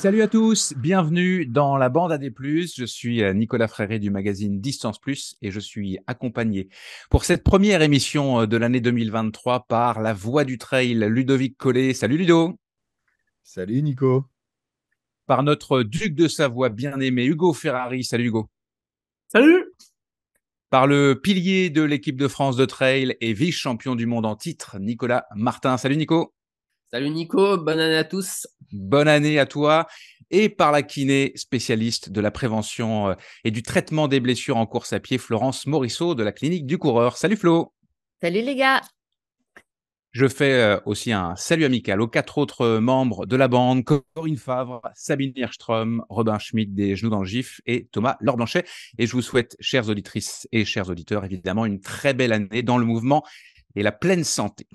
Salut à tous, bienvenue dans la bande AD+. Je suis Nicolas Fréré du magazine Distance Plus et je suis accompagné pour cette première émission de l'année 2023 par la voix du trail, Ludovic Collet. Salut Ludo. Salut Nico. Par notre duc de Savoie bien-aimé, Hugo Ferrari. Salut Hugo. Salut! Par le pilier de l'équipe de France de trail et vice-champion du monde en titre, Nicolas Martin. Salut Nico. Salut Nico, bonne année à tous. Bonne année à toi. Et par la kiné spécialiste de la prévention et du traitement des blessures en course à pied, Florence Morisseau de la clinique du coureur. Salut Flo. Salut les gars. Je fais aussi un salut amical aux 4 autres membres de la bande, Corinne Favre, Sabine Hirschstrom, Robin Schmidt des Genoux dans le Gif et Thomas Laure-Blanchet. Et je vous souhaite, chères auditrices et chers auditeurs, évidemment, une très belle année dans le mouvement et la pleine santé.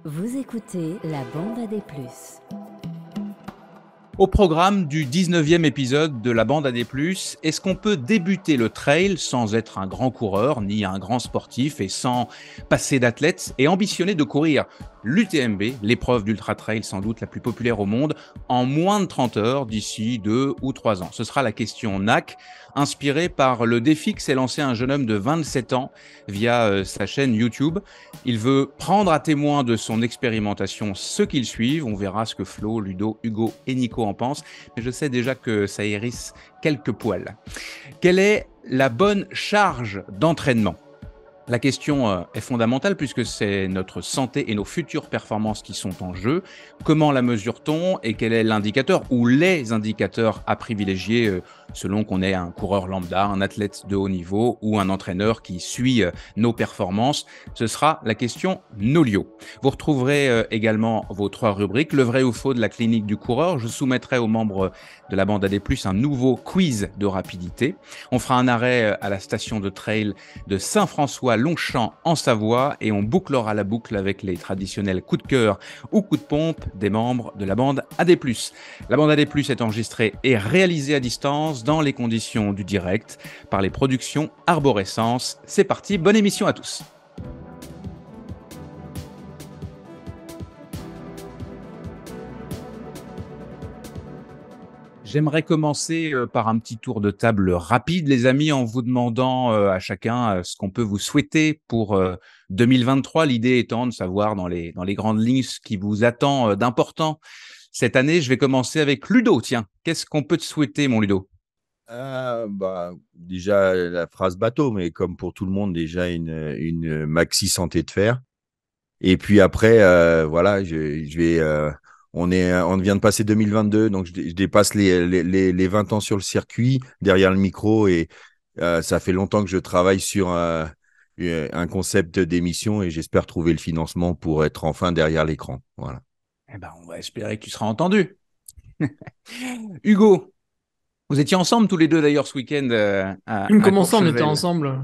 Vous écoutez la bande AD+. Au programme du 19e épisode de la bande AD+, est-ce qu'on peut débuter le trail sans être un grand coureur ni un grand sportif et sans passer d'athlète et ambitionner de courir l'UTMB, l'épreuve d'ultra trail sans doute la plus populaire au monde, en moins de 30 heures d'ici 2 ou 3 ans? Ce sera la question NAC, inspirée par le défi que s'est lancé un jeune homme de 27 ans via sa chaîne YouTube. Il veut prendre à témoin de son expérimentation ceux qui le suivent. On verra ce que Flo, Ludo, Hugo et Nico en pensent, mais je sais déjà que ça hérisse quelques poils. Quelle est la bonne charge d'entraînement ? La question est fondamentale puisque c'est notre santé et nos futures performances qui sont en jeu. Comment la mesure-t-on et quel est l'indicateur ou les indicateurs à privilégier selon qu'on est un coureur lambda, un athlète de haut niveau ou un entraîneur qui suit nos performances? Ce sera la question Nolio. Vous retrouverez également vos 3 rubriques. Le vrai ou faux de la clinique du coureur. Je soumettrai aux membres de la bande AD+, un nouveau quiz de rapidité. On fera un arrêt à la station de trail de Saint-François-Longchamp en Savoie et on bouclera la boucle avec les traditionnels coups de cœur ou coups de pompe des membres de la bande AD+. La bande AD+, est enregistrée et réalisée à distance dans les conditions du direct par les productions Arborescence. C'est parti, bonne émission à tous. J'aimerais commencer par un petit tour de table rapide, les amis, en vous demandant à chacun ce qu'on peut vous souhaiter pour 2023. L'idée étant de savoir dans les grandes lignes ce qui vous attend d'important cette année. Je vais commencer avec Ludo. Tiens, qu'est-ce qu'on peut te souhaiter, mon Ludo? Déjà la phrase bateau, mais comme pour tout le monde, déjà une maxi santé de fer. Et puis après, voilà, je vais. On vient de passer 2022, donc je dépasse les 20 ans sur le circuit, derrière le micro, et ça fait longtemps que je travaille sur un concept d'émission, et j'espère trouver le financement pour être enfin derrière l'écran. Voilà. Eh ben, on va espérer que tu seras entendu. Hugo, vous étiez ensemble tous les deux d'ailleurs ce week-end à Comment ça, on était Courchevel. ensemble?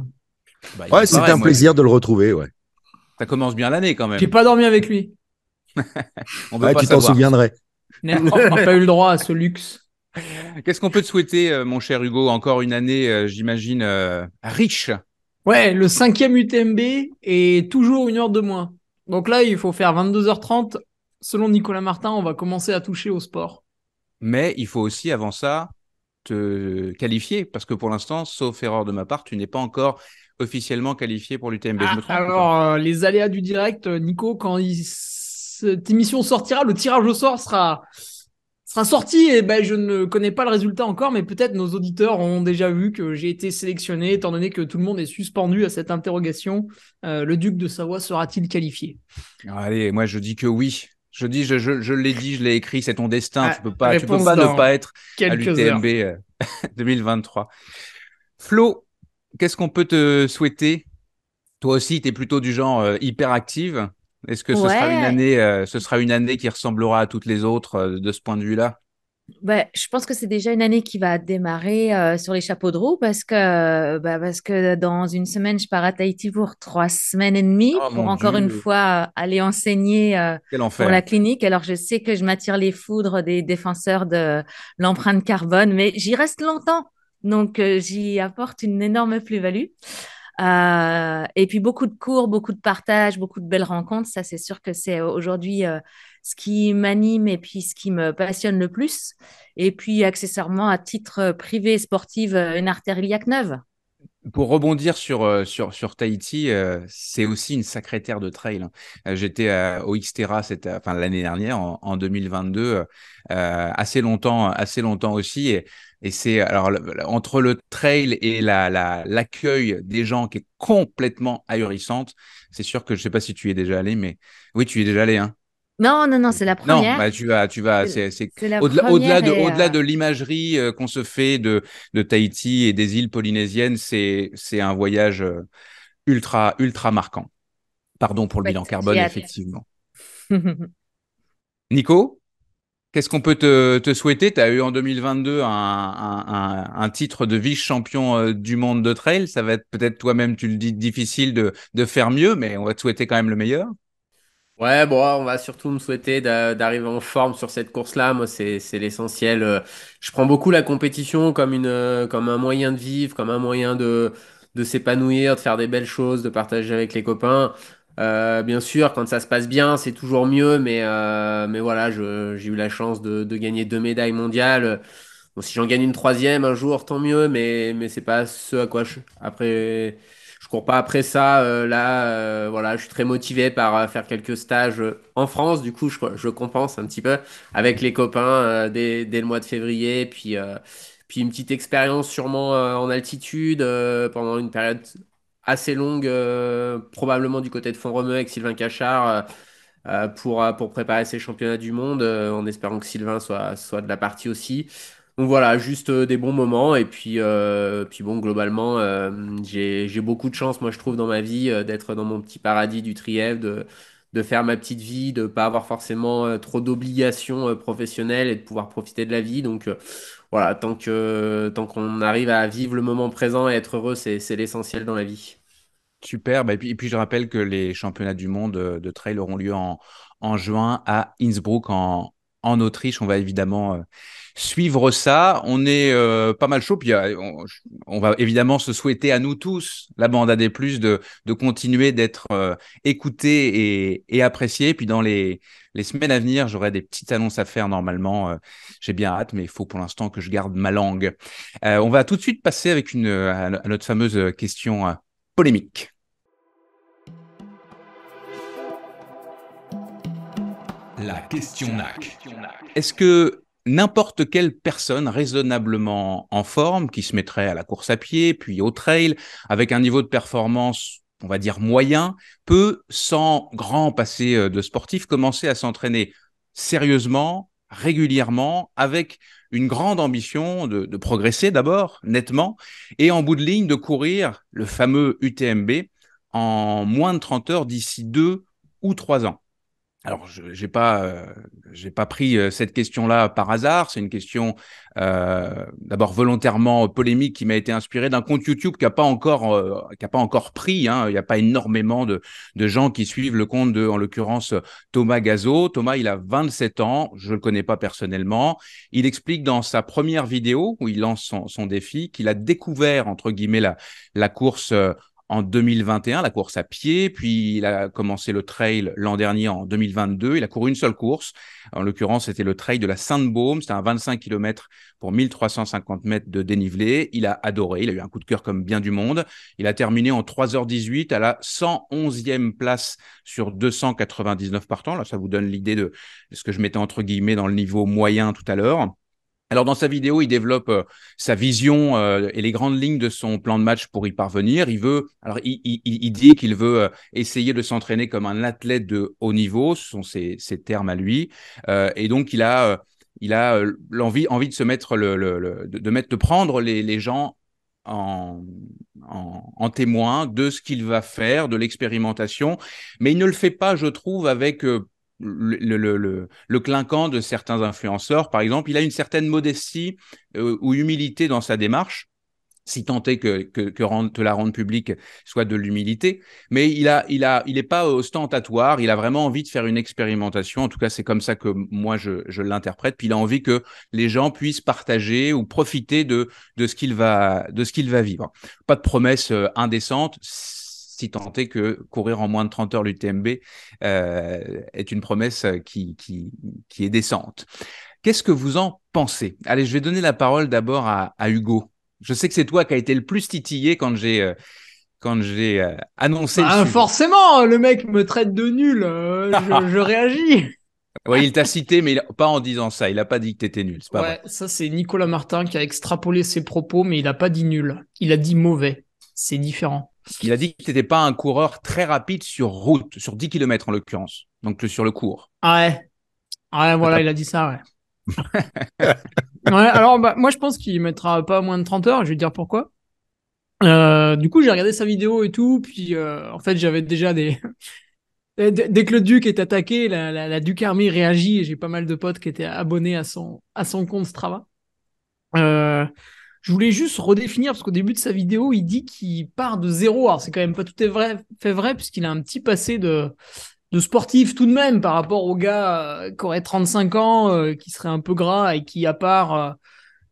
Bah, il Ouais, c'était paraît, un moi, plaisir de le retrouver, ouais. ça commence bien l'année quand J'ai même. pas dormi avec lui. On veut Ouais, pas tu t'en savoir. souviendrais. On n'a pas eu le droit à ce luxe. Qu'est-ce qu'on peut te souhaiter, mon cher Hugo? Encore une année, j'imagine, riche. Ouais, le 5e UTMB est toujours 1 heure de moins. Donc là, il faut faire 22h30. Selon Nicolas Martin, on va commencer à toucher au sport. Mais il faut aussi, avant ça, te qualifier. Parce que pour l'instant, sauf erreur de ma part, tu n'es pas encore officiellement qualifié pour l'UTMB. Je me trompe ou pas? Alors, les aléas du direct, Nico, quand cette émission sortira, le tirage au sort sera sorti et ben je ne connais pas le résultat encore, mais peut-être nos auditeurs ont déjà vu que j'ai été sélectionné, étant donné que tout le monde est suspendu à cette interrogation. Le duc de Savoie sera-t-il qualifié? Allez, moi je dis que oui. Je l'ai dit, je l'ai écrit, c'est ton destin. Tu peux pas Réponse ne dans pas être à quelques heures. l'UTMB 2023. Flo, qu'est-ce qu'on peut te souhaiter? Toi aussi, tu es plutôt du genre hyper active. Est-ce que Ouais, ce sera une année qui ressemblera à toutes les autres de ce point de vue-là? je pense que c'est déjà une année qui va démarrer sur les chapeaux de roue parce que dans une semaine, je pars à Tahiti pour 3 semaines et demie Oh pour mon encore une Dieu, fois aller enseigner quel pour enfer. la clinique. Alors, je sais que je m'attire les foudres des défenseurs de l'empreinte carbone, mais j'y reste longtemps. Donc, j'y apporte une énorme plus-value. Et puis beaucoup de cours, beaucoup de partages, beaucoup de belles rencontres. Ça, c'est sûr que c'est aujourd'hui ce qui m'anime et puis ce qui me passionne le plus. Et puis, accessoirement, à titre privé sportif, une artère iliaque neuve. Pour rebondir sur Tahiti, c'est aussi une sacrée terre de trail, hein. J'étais au Xterra l'année dernière, en 2022, assez longtemps aussi. Et c'est alors entre le trail et l'accueil des gens qui est complètement ahurissante. C'est sûr que je sais pas si tu y es déjà allé, mais oui, tu y es déjà allé, hein. Non, non, non, c'est la Non, première. bah tu vas, c'est C'est la au-delà, première et au-delà de l'imagerie qu'on se fait de Tahiti et des îles polynésiennes, c'est un voyage ultra marquant. Pardon pour le bilan chouette, j'ai carbone, hâte. effectivement. Nico, qu'est-ce qu'on peut te souhaiter? Tu as eu en 2022 un titre de vice-champion du monde de trail. Ça va être peut-être toi-même, tu le dis, difficile de faire mieux, mais on va te souhaiter quand même le meilleur. Ouais, bon, on va surtout me souhaiter d'arriver en forme sur cette course-là. Moi, c'est l'essentiel. Je prends beaucoup la compétition comme comme un moyen de vivre, comme un moyen de s'épanouir, de faire des belles choses, de partager avec les copains. Bien sûr, quand ça se passe bien, c'est toujours mieux, mais voilà, j'ai eu la chance de gagner 2 médailles mondiales. Bon, si j'en gagne une troisième un jour, tant mieux, mais c'est pas ce à quoi je cours pas après ça. Là, voilà, je suis très motivé par faire quelques stages en France. Du coup, je compense un petit peu avec les copains dès le mois de février. Puis une petite expérience sûrement en altitude pendant une période assez longue, probablement du côté de Font-Romeu avec Sylvain Cachard. Pour préparer ces championnats du monde, en espérant que Sylvain soit de la partie aussi. Donc voilà, juste des bons moments. Et puis bon, globalement, j'ai beaucoup de chance, moi, je trouve, dans ma vie, d'être dans mon petit paradis du Trièvre, de faire ma petite vie, de pas avoir forcément trop d'obligations professionnelles et de pouvoir profiter de la vie. Donc voilà, tant qu'on arrive à vivre le moment présent et être heureux, c'est l'essentiel dans la vie. Super. Bah, et puis, je rappelle que les championnats du monde de trail auront lieu en juin à Innsbruck, en Autriche. On va évidemment suivre ça. On est pas mal chaud. Puis on va évidemment se souhaiter à nous tous, la bande AD+, de continuer d'être écoutés et appréciés. Puis dans les semaines à venir, j'aurai des petites annonces à faire normalement. J'ai bien hâte, mais il faut pour l'instant que je garde ma langue. On va tout de suite passer à notre fameuse question polémique. La question NAC. Est-ce que n'importe quelle personne raisonnablement en forme, qui se mettrait à la course à pied, puis au trail, avec un niveau de performance, on va dire moyen, peut, sans grand passé de sportif, commencer à s'entraîner sérieusement, régulièrement, avec une grande ambition de progresser d'abord, nettement, et en bout de ligne de courir le fameux UTMB en moins de 30 heures d'ici 2 ou 3 ans? Alors, j'ai pas pris cette question-là par hasard. C'est une question d'abord volontairement polémique qui m'a été inspirée d'un compte YouTube qui a pas encore pris, hein. Il n'y a pas énormément de gens qui suivent le compte en l'occurrence, Thomas Gazo. Thomas, il a 27 ans. Je le connais pas personnellement. Il explique dans sa première vidéo où il lance son défi qu'il a découvert, entre guillemets, la course en 2021, la course à pied, puis il a commencé le trail l'an dernier en 2022. Il a couru une seule course. En l'occurrence, c'était le trail de la Sainte-Baume. C'était un 25 km pour 1350 mètres de dénivelé. Il a adoré. Il a eu un coup de cœur comme bien du monde. Il a terminé en 3h18 à la 111e place sur 299 partants. Là, ça vous donne l'idée de ce que je mettais entre guillemets dans le niveau moyen tout à l'heure. Alors, dans sa vidéo, il développe sa vision et les grandes lignes de son plan de match pour y parvenir. Il dit qu'il veut essayer de s'entraîner comme un athlète de haut niveau. Ce sont ses termes à lui. Et donc, il a envie de se mettre de prendre les gens en témoin de ce qu'il va faire, de l'expérimentation. Mais il ne le fait pas, je trouve, avec le clinquant de certains influenceurs, par exemple. Il a une certaine modestie ou humilité dans sa démarche, si tant est que la rendre publique soit de l'humilité, mais il est pas ostentatoire, il a vraiment envie de faire une expérimentation, en tout cas c'est comme ça que moi je l'interprète, puis il a envie que les gens puissent partager ou profiter de ce qu'il va vivre. Pas de promesses indécentes, si tant est que courir en moins de 30 heures l'UTMB est une promesse qui est décente. Qu'est-ce que vous en pensez? Allez, je vais donner la parole d'abord à Hugo. Je sais que c'est toi qui as été le plus titillé quand j'ai annoncé le sujet. Forcément, le mec me traite de nul, je réagis. Oui, il t'a cité, mais pas en disant ça. Il n'a pas dit que tu étais nul. C'est pas vrai. Ça c'est Nicolas Martin qui a extrapolé ses propos, mais il n'a pas dit nul. Il a dit mauvais. C'est différent. Il a dit que tu n'étais pas un coureur très rapide sur route, sur 10 km en l'occurrence, donc sur le court. Ouais, voilà, il a dit ça, ouais. Alors, moi, je pense qu'il mettra pas moins de 30 heures, je vais te dire pourquoi. Du coup, j'ai regardé sa vidéo et tout, puis en fait, j'avais déjà des... Dès que le Duc est attaqué, la Duc Army réagit, et j'ai pas mal de potes qui étaient abonnés à son compte Strava. Je voulais juste redéfinir, parce qu'au début de sa vidéo, il dit qu'il part de zéro. Alors, c'est quand même pas tout fait vrai, puisqu'il a un petit passé de sportif tout de même par rapport au gars qui aurait 35 ans, qui serait un peu gras et qui, à part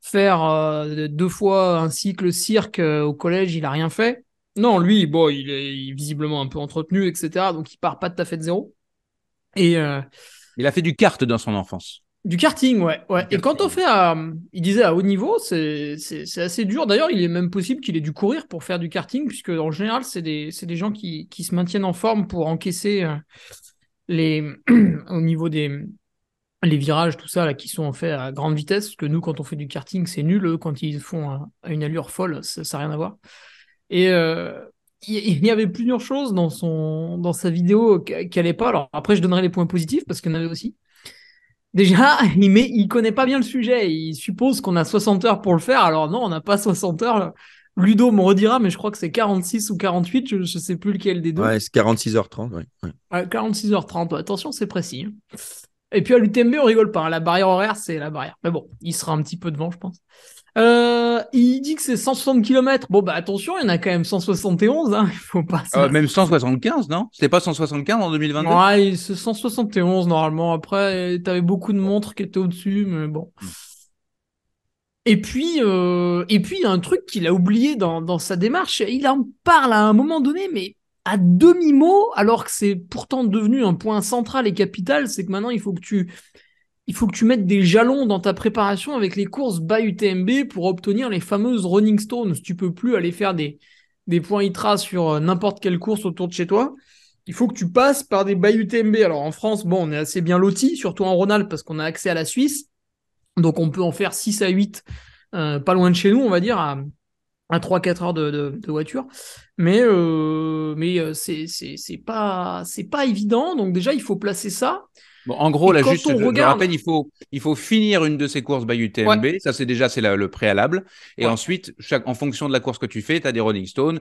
faire 2 fois un cycle cirque au collège, il a rien fait. Non, lui, bon, il est visiblement un peu entretenu, etc. Donc, il part pas tout à fait de zéro. Et il a fait du kart dans son enfance. Du karting, ouais. Et quand on fait il disait à haut niveau, c'est assez dur. D'ailleurs, il est même possible qu'il ait dû courir pour faire du karting, puisque en général, c'est des gens qui se maintiennent en forme pour encaisser au niveau des les virages, tout ça, là, qui sont faits à grande vitesse. Parce que nous, quand on fait du karting, c'est nul. Eux, quand ils font à une allure folle, ça n'a rien à voir. Et il y avait plusieurs choses dans sa vidéo qui n'allaient pas. Alors après, je donnerai les points positifs parce qu'il y en avait aussi. Déjà, il connaît pas bien le sujet. Il suppose qu'on a 60 heures pour le faire. Alors non, on n'a pas 60 heures. Ludo me redira, mais je crois que c'est 46 ou 48. Je sais plus lequel des deux. Ouais, c'est 46h30. Ouais. 46h30. Ouais, attention, c'est précis. Et puis à l'UTMB, on rigole pas. La barrière horaire, c'est la barrière. Mais bon, il sera un petit peu devant, je pense. Il dit que c'est 160 km. Bon, bah attention, il y en a quand même 171. Hein. Il faut pas. Même 175, non? C'était pas 175 en 2022? Ouais, c'est 171 normalement. Après, t'avais beaucoup de montres qui étaient au-dessus, mais bon. Et puis, il y a un truc qu'il a oublié dans sa démarche. Il en parle à un moment donné, mais à demi-mot, alors que c'est pourtant devenu un point central et capital. C'est que maintenant, il faut que tu mettes des jalons dans ta préparation avec les courses by UTMB pour obtenir les fameuses Running Stones. Tu peux plus aller faire des points ITRA sur n'importe quelle course autour de chez toi. Il faut que tu passes par des by UTMB. Alors en France, bon, on est assez bien lotis, surtout en Rhône-Alpes, parce qu'on a accès à la Suisse. Donc on peut en faire 6 à 8, pas loin de chez nous, on va dire, à 3-4 heures de voiture. Mais c'est pas évident. Donc déjà, il faut placer ça. Bon, en gros, là, juste, je regarde... rappelle, il faut finir une de ces courses by UTMB. Ouais. Ça, c'est le préalable. Et ensuite, en fonction de la course que tu fais, tu as des Rolling Stones.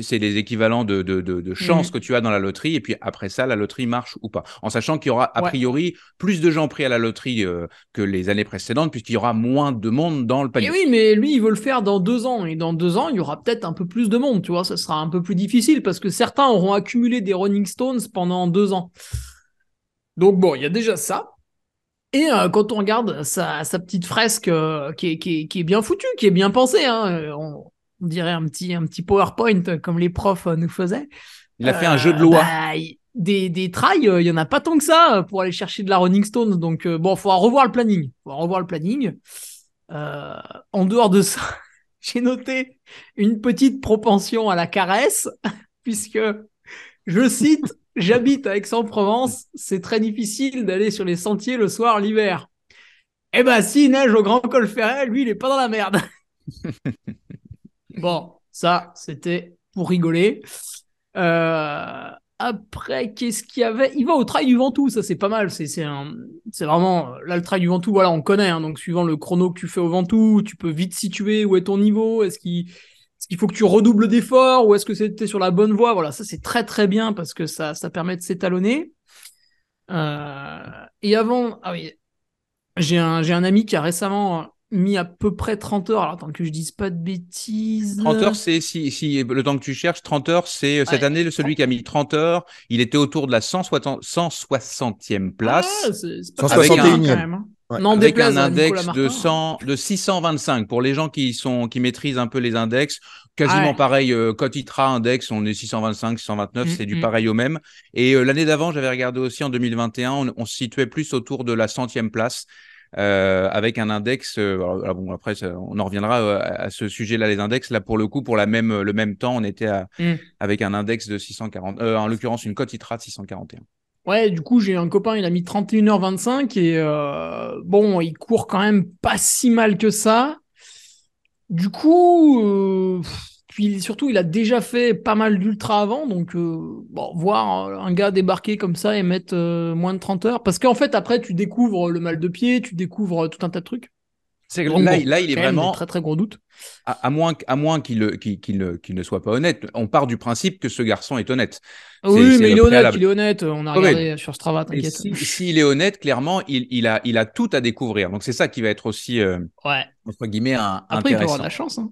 C'est les équivalents de chances que tu as dans la loterie. Et puis après ça, la loterie marche ou pas. En sachant qu'il y aura, a priori, plus de gens pris à la loterie que les années précédentes, puisqu'il y aura moins de monde dans le panier. Et oui, mais lui, il veut le faire dans 2 ans. Et dans 2 ans, il y aura peut-être un peu plus de monde. Tu vois, ça sera un peu plus difficile parce que certains auront accumulé des Rolling Stones pendant 2 ans. Donc bon, il y a déjà ça. Et quand on regarde sa petite fresque qui est bien foutue, qui est bien pensée, hein, on dirait un petit PowerPoint comme les profs nous faisaient. Il a fait un jeu de loi. Des trails, il y en a pas tant que ça pour aller chercher de la Rolling Stones. Donc bon, faut revoir le planning. En dehors de ça, j'ai noté une petite propension à la caresse, puisque je cite. J'habite à Aix-en-Provence, c'est très difficile d'aller sur les sentiers le soir, l'hiver. Eh ben, s'il neige au Grand Col Ferret, lui, il est pas dans la merde. Bon, ça, c'était pour rigoler. Après, qu'est-ce qu'il y avait? Il va au Trail du Ventoux, ça, c'est pas mal. C'est vraiment, là, le Trail du Ventoux, voilà, on connaît. Hein, donc, suivant le chrono que tu fais au Ventoux, tu peux vite situer où est ton niveau. Est-ce qu'il faut que tu redoubles d'efforts ou est-ce que c'était sur la bonne voie? Voilà, ça c'est très très bien parce que ça permet de s'étalonner. Et avant, j'ai un ami qui a récemment mis à peu près 30 heures. Alors, attends que je dise pas de bêtises. 30 heures, c'est si le temps que tu cherches, 30 heures, c'est cette année, celui qui a mis 30 heures, il était autour de la 160e place. C'est pas 161e. Ouais. N'en avec déplaise un à Nicolas index Martin. de 625 pour les gens qui maîtrisent un peu les index. Quasiment Ouais. pareil, Cotitra index, on est 625, 629, c'est du Mm. pareil au même. Et l'année d'avant, j'avais regardé aussi en 2021, on se situait plus autour de la 100e place. Avec un index, bon, après, on en reviendra à ce sujet-là, les index. Là, pour le coup, pour le même temps, on était Mm. avec un index de 640, en l'occurrence, une cote ITRA de 641. Ouais, du coup, j'ai un copain, il a mis 31h25 et bon, il court quand même pas si mal que ça. Du coup, puis surtout, il a déjà fait pas mal d'ultra avant, donc bon, voir un gars débarquer comme ça et mettre moins de 30 heures, parce qu'en fait, après, tu découvres le mal de pied, tu découvres tout un tas de trucs. Donc Là, bon, là, il est quand même des vraiment, très très gros doutes. à moins qu'il ne soit pas honnête. On part du principe que ce garçon est honnête. Oui, C'est mais le il est honnête, préalable. il est honnête. On a Ouais, ouais. regardé sur Strava, Et t'inquiète. s'il est honnête, clairement, il a tout à découvrir. Donc, c'est ça qui va être aussi, Ouais. entre guillemets, Après, il peut avoir de intéressant. la chance, hein.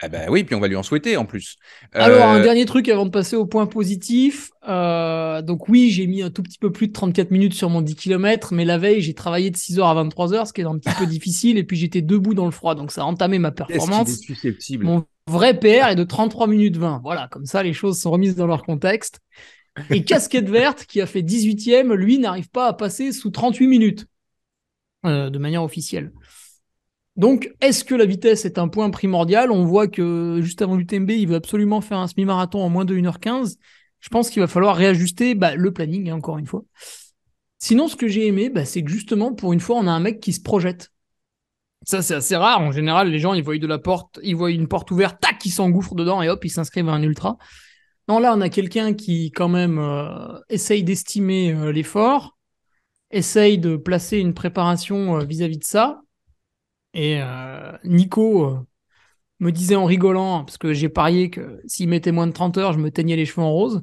Eh ben oui, puis on va lui en souhaiter en plus. Alors, un Euh, dernier truc avant de passer au point positif. Donc oui, j'ai mis un tout petit peu plus de 34 minutes sur mon 10 km, mais la veille, j'ai travaillé de 6h à 23h, ce qui est un petit peu difficile, et puis j'étais debout dans le froid, donc ça a entamé ma Qu'est-ce qu'il est performance. susceptible. Mon vrai PR est de 33 minutes 20. Voilà, comme ça, les choses sont remises dans leur contexte. Et Casquette Verte, qui a fait 18e, lui, n'arrive pas à passer sous 38 minutes, de manière officielle. Donc, est-ce que la vitesse est un point primordial? On voit que juste avant l'UTMB, il veut absolument faire un semi-marathon en moins de 1h15. Je pense qu'il va falloir réajuster le planning, hein, encore une fois. Sinon, ce que j'ai aimé, c'est que justement, pour une fois, on a un mec qui se projette. Ça, c'est assez rare. En général, les gens, ils voient ils voient une porte ouverte, tac, ils s'engouffrent dedans et hop, ils s'inscrivent à un ultra. Non, là, on a quelqu'un qui, quand même, essaye d'estimer l'effort, essaye de placer une préparation vis-à-vis de ça. Et Nico me disait en rigolant, parce que j'ai parié que s'il mettait moins de 30 heures, je me teignais les cheveux en rose.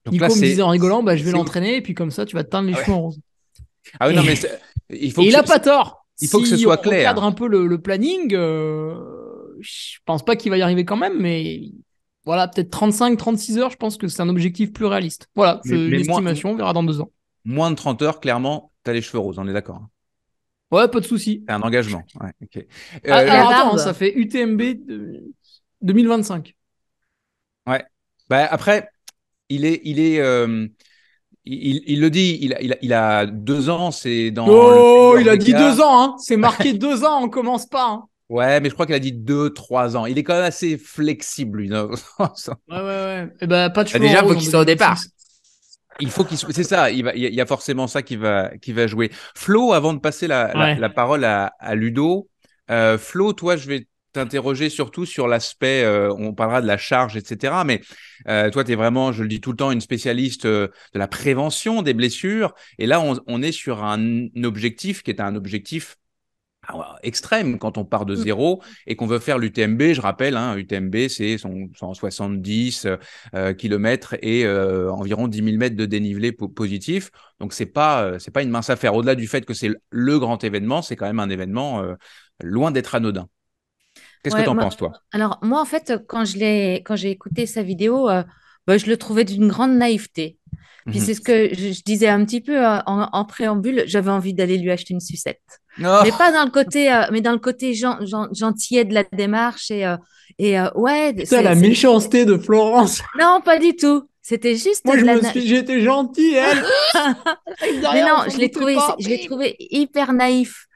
Donc là, Nico me disait en rigolant, je vais c'est- l'entraîner, et puis comme ça, tu vas te teindre les Ah cheveux ouais. en rose. Ah oui, Et, non, mais il faut et que il a pas tort. il faut que ce Si soit on clair. recadre un peu le planning, je pense pas qu'il va y arriver quand même, mais voilà, peut-être 35, 36 heures, je pense que c'est un objectif plus réaliste. Voilà, c'est une Mais estimation, on verra dans 2 ans. moins de 30 heures, clairement, t'as les cheveux roses, on est d'accord, hein. Ouais, pas de souci. C'est un engagement. Ouais, ok. Alors La attends, barbe. ça fait UTMB 2025. Ouais. Bah, après, il est, il le dit, il a 2 ans, c'est dans le Oh, meilleur il a des dit cas. 2 ans, hein. C'est marqué 2 ans, on commence pas, hein. Ouais, mais je crois qu'il a dit 2, 3 ans. Il est quand même assez flexible, lui. Non. Ouais, ouais, ouais. Et pas de cheveux en Déjà, faut rose en qu'il soit au départ. 2026. Il faut c'est ça. Il y a forcément ça qui va jouer. Flo, avant de passer Ouais. la parole à Ludo, Flo, toi, je vais t'interroger surtout sur l'aspect, on parlera de la charge, etc. Mais toi, tu es vraiment, je le dis tout le temps, une spécialiste de la prévention des blessures. Et là, on est sur un objectif qui est un objectif extrême quand on part de zéro et qu'on veut faire l'UTMB. Je rappelle, hein, UTMB, c'est 170 km et environ 10 000 mètres de dénivelé positif. Donc, c'est pas une mince affaire. Au-delà du fait que c'est le grand événement, c'est quand même un événement loin d'être anodin. Qu'est-ce que Ouais, tu en penses, toi? alors moi, en fait, quand j'ai écouté sa vidéo, je le trouvais d'une grande naïveté. Puis Mhm. c'est ce que je disais un petit peu en préambule, j'avais envie d'aller lui acheter une sucette. Oh, Mais pas dans le côté, mais dans le côté gentillet de la démarche ouais, Putain, la méchanceté de Florence. non, pas du tout. C'était juste Moi, de la. j'ai été gentil, elle. Arrive Mais derrière, non, on s'en doutait pas. je l'ai trouvé hyper naïf.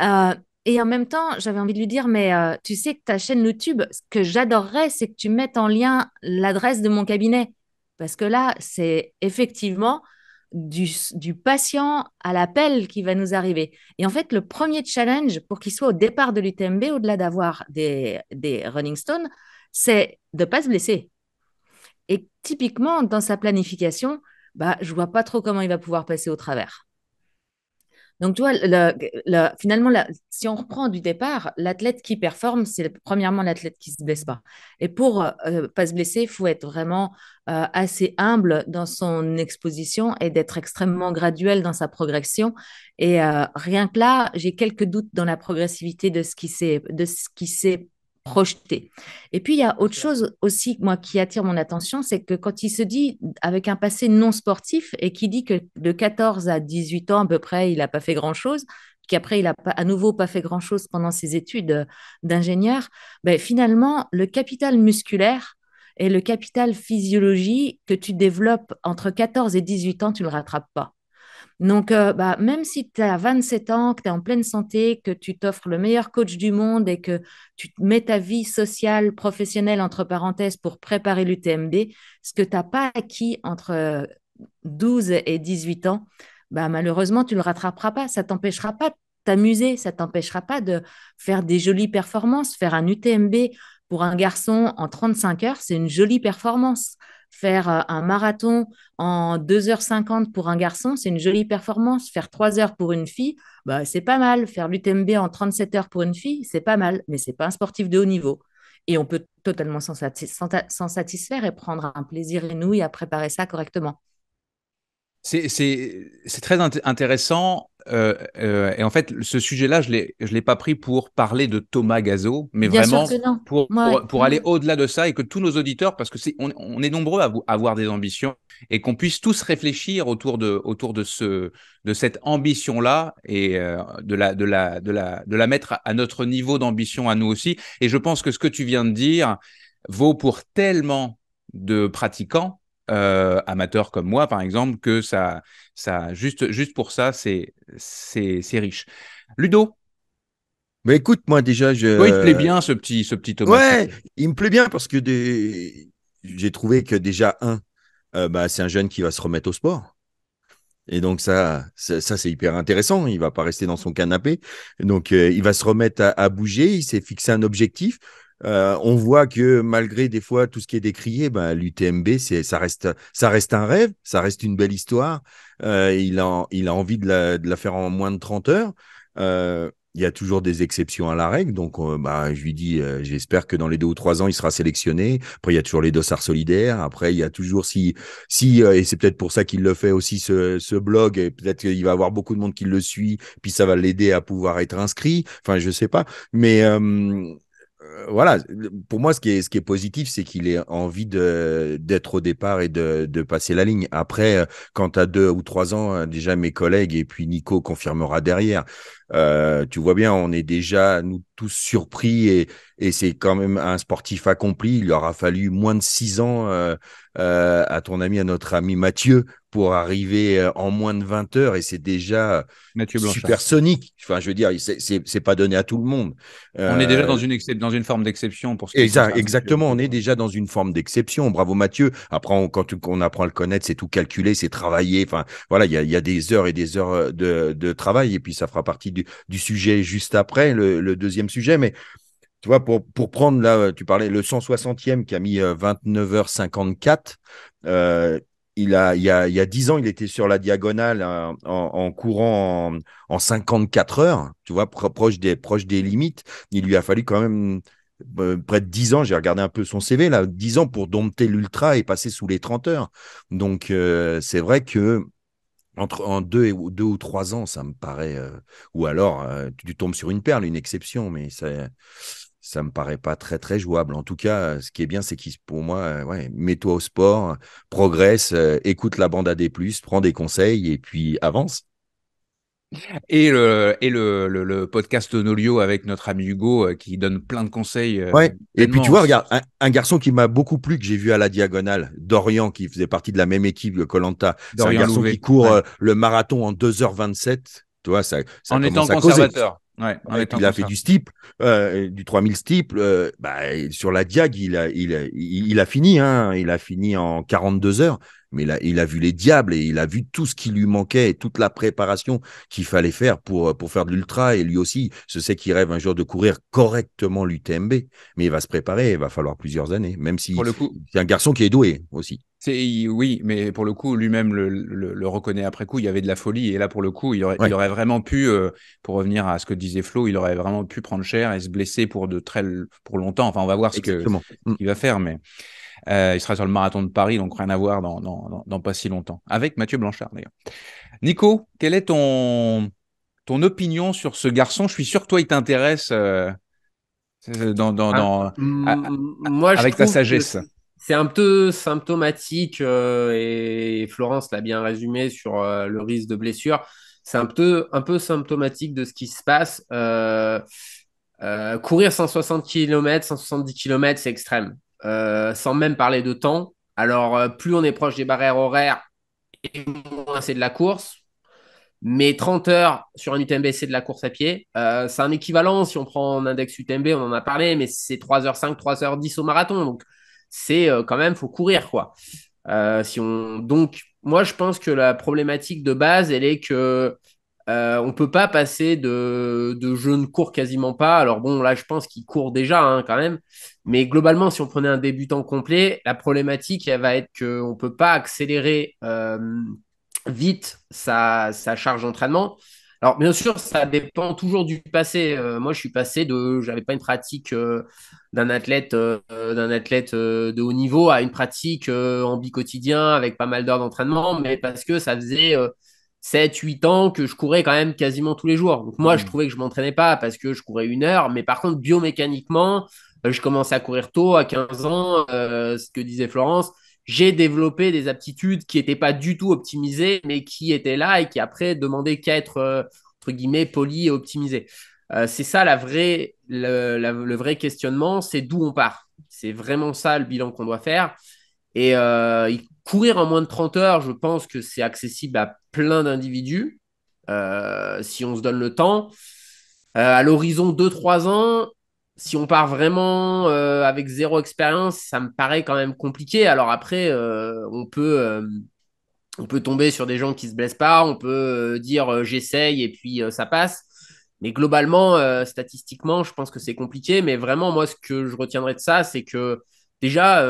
Euh, et en même temps, j'avais envie de lui dire, mais tu sais que ta chaîne YouTube, ce que j'adorerais, c'est que tu mettes en lien l'adresse de mon cabinet. Parce que là, c'est effectivement du patient à l'appel qui va nous arriver. Et en fait, le premier challenge pour qu'il soit au départ de l'UTMB, au-delà d'avoir des running stones, c'est de ne pas se blesser. Et typiquement, dans sa planification, je ne vois pas trop comment il va pouvoir passer au travers. Donc, tu vois, finalement, si on reprend du départ, l'athlète qui performe, c'est premièrement l'athlète qui ne se blesse pas. Et pour pas se blesser, il faut être vraiment assez humble dans son exposition et d'être extrêmement graduel dans sa progression. Et rien que là, j'ai quelques doutes dans la progressivité de ce qui s'est projeté. Et puis, il y a autre chose aussi, moi, qui attire mon attention, c'est que quand il se dit, avec un passé non sportif, et qui dit que de 14 à 18 ans à peu près, il n'a pas fait grand-chose, qu'après, il n'a à nouveau pas fait grand-chose pendant ses études d'ingénieur, ben, finalement, le capital musculaire et le capital physiologie que tu développes entre 14 et 18 ans, tu ne le rattrapes pas. Donc, bah, même si tu as 27 ans, que tu es en pleine santé, que tu t'offres le meilleur coach du monde et que tu mets ta vie sociale, professionnelle, entre parenthèses, pour préparer l'UTMB, ce que tu n'as pas acquis entre 12 et 18 ans, bah, malheureusement, tu ne le rattraperas pas. Ça ne t'empêchera pas de t'amuser, ça ne t'empêchera pas de faire des jolies performances. Faire un UTMB pour un garçon en 35 heures, c'est une jolie performance. Faire un marathon en 2h50 pour un garçon, c'est une jolie performance. Faire 3 heures pour une fille, bah, c'est pas mal. Faire l'UTMB en 37 heures pour une fille, c'est pas mal, mais c'est pas un sportif de haut niveau. Et on peut totalement s'en satisfaire et prendre un plaisir inouï à préparer ça correctement. C'est très intéressant. Et en fait, ce sujet-là, je ne l'ai pas pris pour parler de Thomas Gazeau, mais Bien sûr vraiment que non. pour, Ouais. pour aller au-delà de ça et que tous nos auditeurs, parce que on est nombreux à avoir des ambitions et qu'on puisse tous réfléchir autour de cette ambition-là et de la mettre à notre niveau d'ambition à nous aussi. Et je pense que ce que tu viens de dire vaut pour tellement de pratiquants amateurs comme moi, par exemple, que juste pour ça, c'est riche. Ludo, Mais écoute, moi déjà, toi, il te plaît bien ce petit Thomas. ouais, il me plaît bien parce que j'ai trouvé que déjà, bah, c'est un jeune qui va se remettre au sport. Et donc ça c'est hyper intéressant. Il va pas rester dans son canapé. Donc il va se remettre à bouger. Il s'est fixé un objectif. On voit que malgré des fois tout ce qui est décrié, ben, l'UTMB, ça reste un rêve, ça reste une belle histoire. Il a envie de la faire en moins de 30 heures. Il y a toujours des exceptions à la règle. Donc, bah, je lui dis, j'espère que dans les 2 ou 3 ans, il sera sélectionné. Après, il y a toujours les dossards solidaires. Après, il y a toujours et c'est peut-être pour ça qu'il le fait aussi, ce blog, et peut-être qu'il va avoir beaucoup de monde qui le suit, puis ça va l'aider à pouvoir être inscrit. Enfin, je sais pas. Mais, voilà, pour moi, ce qui est positif, c'est qu'il ait envie d'être au départ et de passer la ligne. Après, quand tu as 2 ou 3 ans, déjà mes collègues et puis Nico confirmera derrière. Tu vois bien, on est déjà, nous tous, surpris et c'est quand même un sportif accompli. Il lui aura fallu moins de 6 ans à notre ami Mathieu pour arriver en moins de 20 heures et c'est déjà Mathieu Blanchard. supersonique. Enfin, je veux dire, c'est pas donné à tout le monde. On est déjà dans une forme d'exception pour ce qui concerne Exactement, on Mathieu. est déjà dans une forme d'exception. Bravo Mathieu. Après, quand on apprend à le connaître, c'est tout calculé, c'est travaillé. Enfin, voilà, il y a des heures et des heures de travail. Et puis, ça fera partie du sujet juste après, le deuxième sujet. Mais tu vois, pour prendre là, tu parlais le 160e qui a mis 29h54. Il y a 10 ans, il était sur la diagonale en courant en 54 heures, tu vois, proche des limites. Il lui a fallu quand même près de 10 ans, j'ai regardé un peu son CV, là, 10 ans pour dompter l'ultra et passer sous les 30 heures. Donc, c'est vrai que en 2 ou 3 ans, ça me paraît, ou alors tu tombes sur une perle, une exception, mais ça me paraît pas très très jouable. En tout cas, ce qui est bien, c'est qu'il, pour moi, ouais, mets-toi au sport, progresse, écoute la bande AD+, prends des conseils et puis avance. Et le podcast Nolio avec notre ami Hugo qui donne plein de conseils. Ouais. Et puis tu Tellement. vois, regarde, un garçon qui m'a beaucoup plu, que j'ai vu à la diagonale, Dorian, qui faisait partie de la même équipe que koh C'est un Dorian garçon qui Louvet. court Ouais. le marathon en 2h27. Tu vois, ça En étant commence à causer. conservateur. Ouais, en Et puis étant il a fait du conservateur. steeple, du 3000 steeple. Bah, sur la diag, il a fini, hein, il a fini en 42 heures. Mais il a vu les diables et il a vu tout ce qui lui manquait et toute la préparation qu'il fallait faire pour faire de l'ultra. Et lui aussi, je sais qu'il rêve un jour de courir correctement l'UTMB. Mais il va se préparer, il va falloir plusieurs années, même Pour si le coup, c'est un garçon qui est doué aussi. oui, mais pour le coup, lui-même le reconnaît après coup, il y avait de la folie. Et là, pour le coup, il Ouais, aurait vraiment pu, pour revenir à ce que disait Flo, il aurait vraiment pu prendre cher et se blesser pour longtemps. Enfin, on va voir ce exactement. qu'il va faire, mais il sera sur le marathon de Paris, donc rien à voir dans pas si longtemps. Avec Mathieu Blanchard, d'ailleurs. Nico, quelle est ton opinion sur ce garçon? Je suis sûr que toi, il t'intéresse dans, dans, Ah, dans, moi, je avec ta trouve que sagesse. c'est un peu symptomatique et Florence l'a bien résumé sur le risque de blessure. c'est un peu symptomatique de ce qui se passe. Courir 160 km, 170 km, c'est extrême. Sans même parler de temps. Alors, plus on est proche des barrières horaires, et moins c'est de la course. Mais 30 heures sur un UTMB, c'est de la course à pied. C'est un équivalent, si on prend un index UTMB, on en a parlé, mais c'est 3h05, 3h10 au marathon. Donc, c'est quand même, faut courir, quoi. Donc, moi, je pense que la problématique de base, elle est que on peut pas passer de je ne cours quasiment pas. Alors bon, là, je pense qu'il court déjà hein, quand même. Mais globalement, si on prenait un débutant complet, la problématique, elle va être qu'on peut pas accélérer vite sa charge d'entraînement. Alors bien sûr, ça dépend toujours du passé. Moi, je suis passé j'avais pas une pratique d'un athlète de haut niveau à une pratique en bi-quotidien avec pas mal d'heures d'entraînement, mais parce que ça faisait 7, 8 ans que je courais quand même quasiment tous les jours. Donc moi, je trouvais que je m'entraînais pas parce que je courais 1 heure, mais par contre, biomécaniquement, je commençais à courir tôt, à 15 ans, ce que disait Florence. J'ai développé des aptitudes qui n'étaient pas du tout optimisées, mais qui étaient là et qui après demandaient qu'à être, entre guillemets, polies et optimisées. C'est ça le vrai questionnement, c'est d'où on part. C'est vraiment ça le bilan qu'on doit faire. Et courir en moins de 30 heures, je pense que c'est accessible à plein d'individus si on se donne le temps. À l'horizon 2-3 ans, si on part vraiment avec zéro expérience, ça me paraît quand même compliqué. Alors après, on peut tomber sur des gens qui se blessent pas, on peut dire j'essaye et puis ça passe. Mais globalement, statistiquement, je pense que c'est compliqué. Mais vraiment, moi, ce que je retiendrai de ça, c'est que déjà,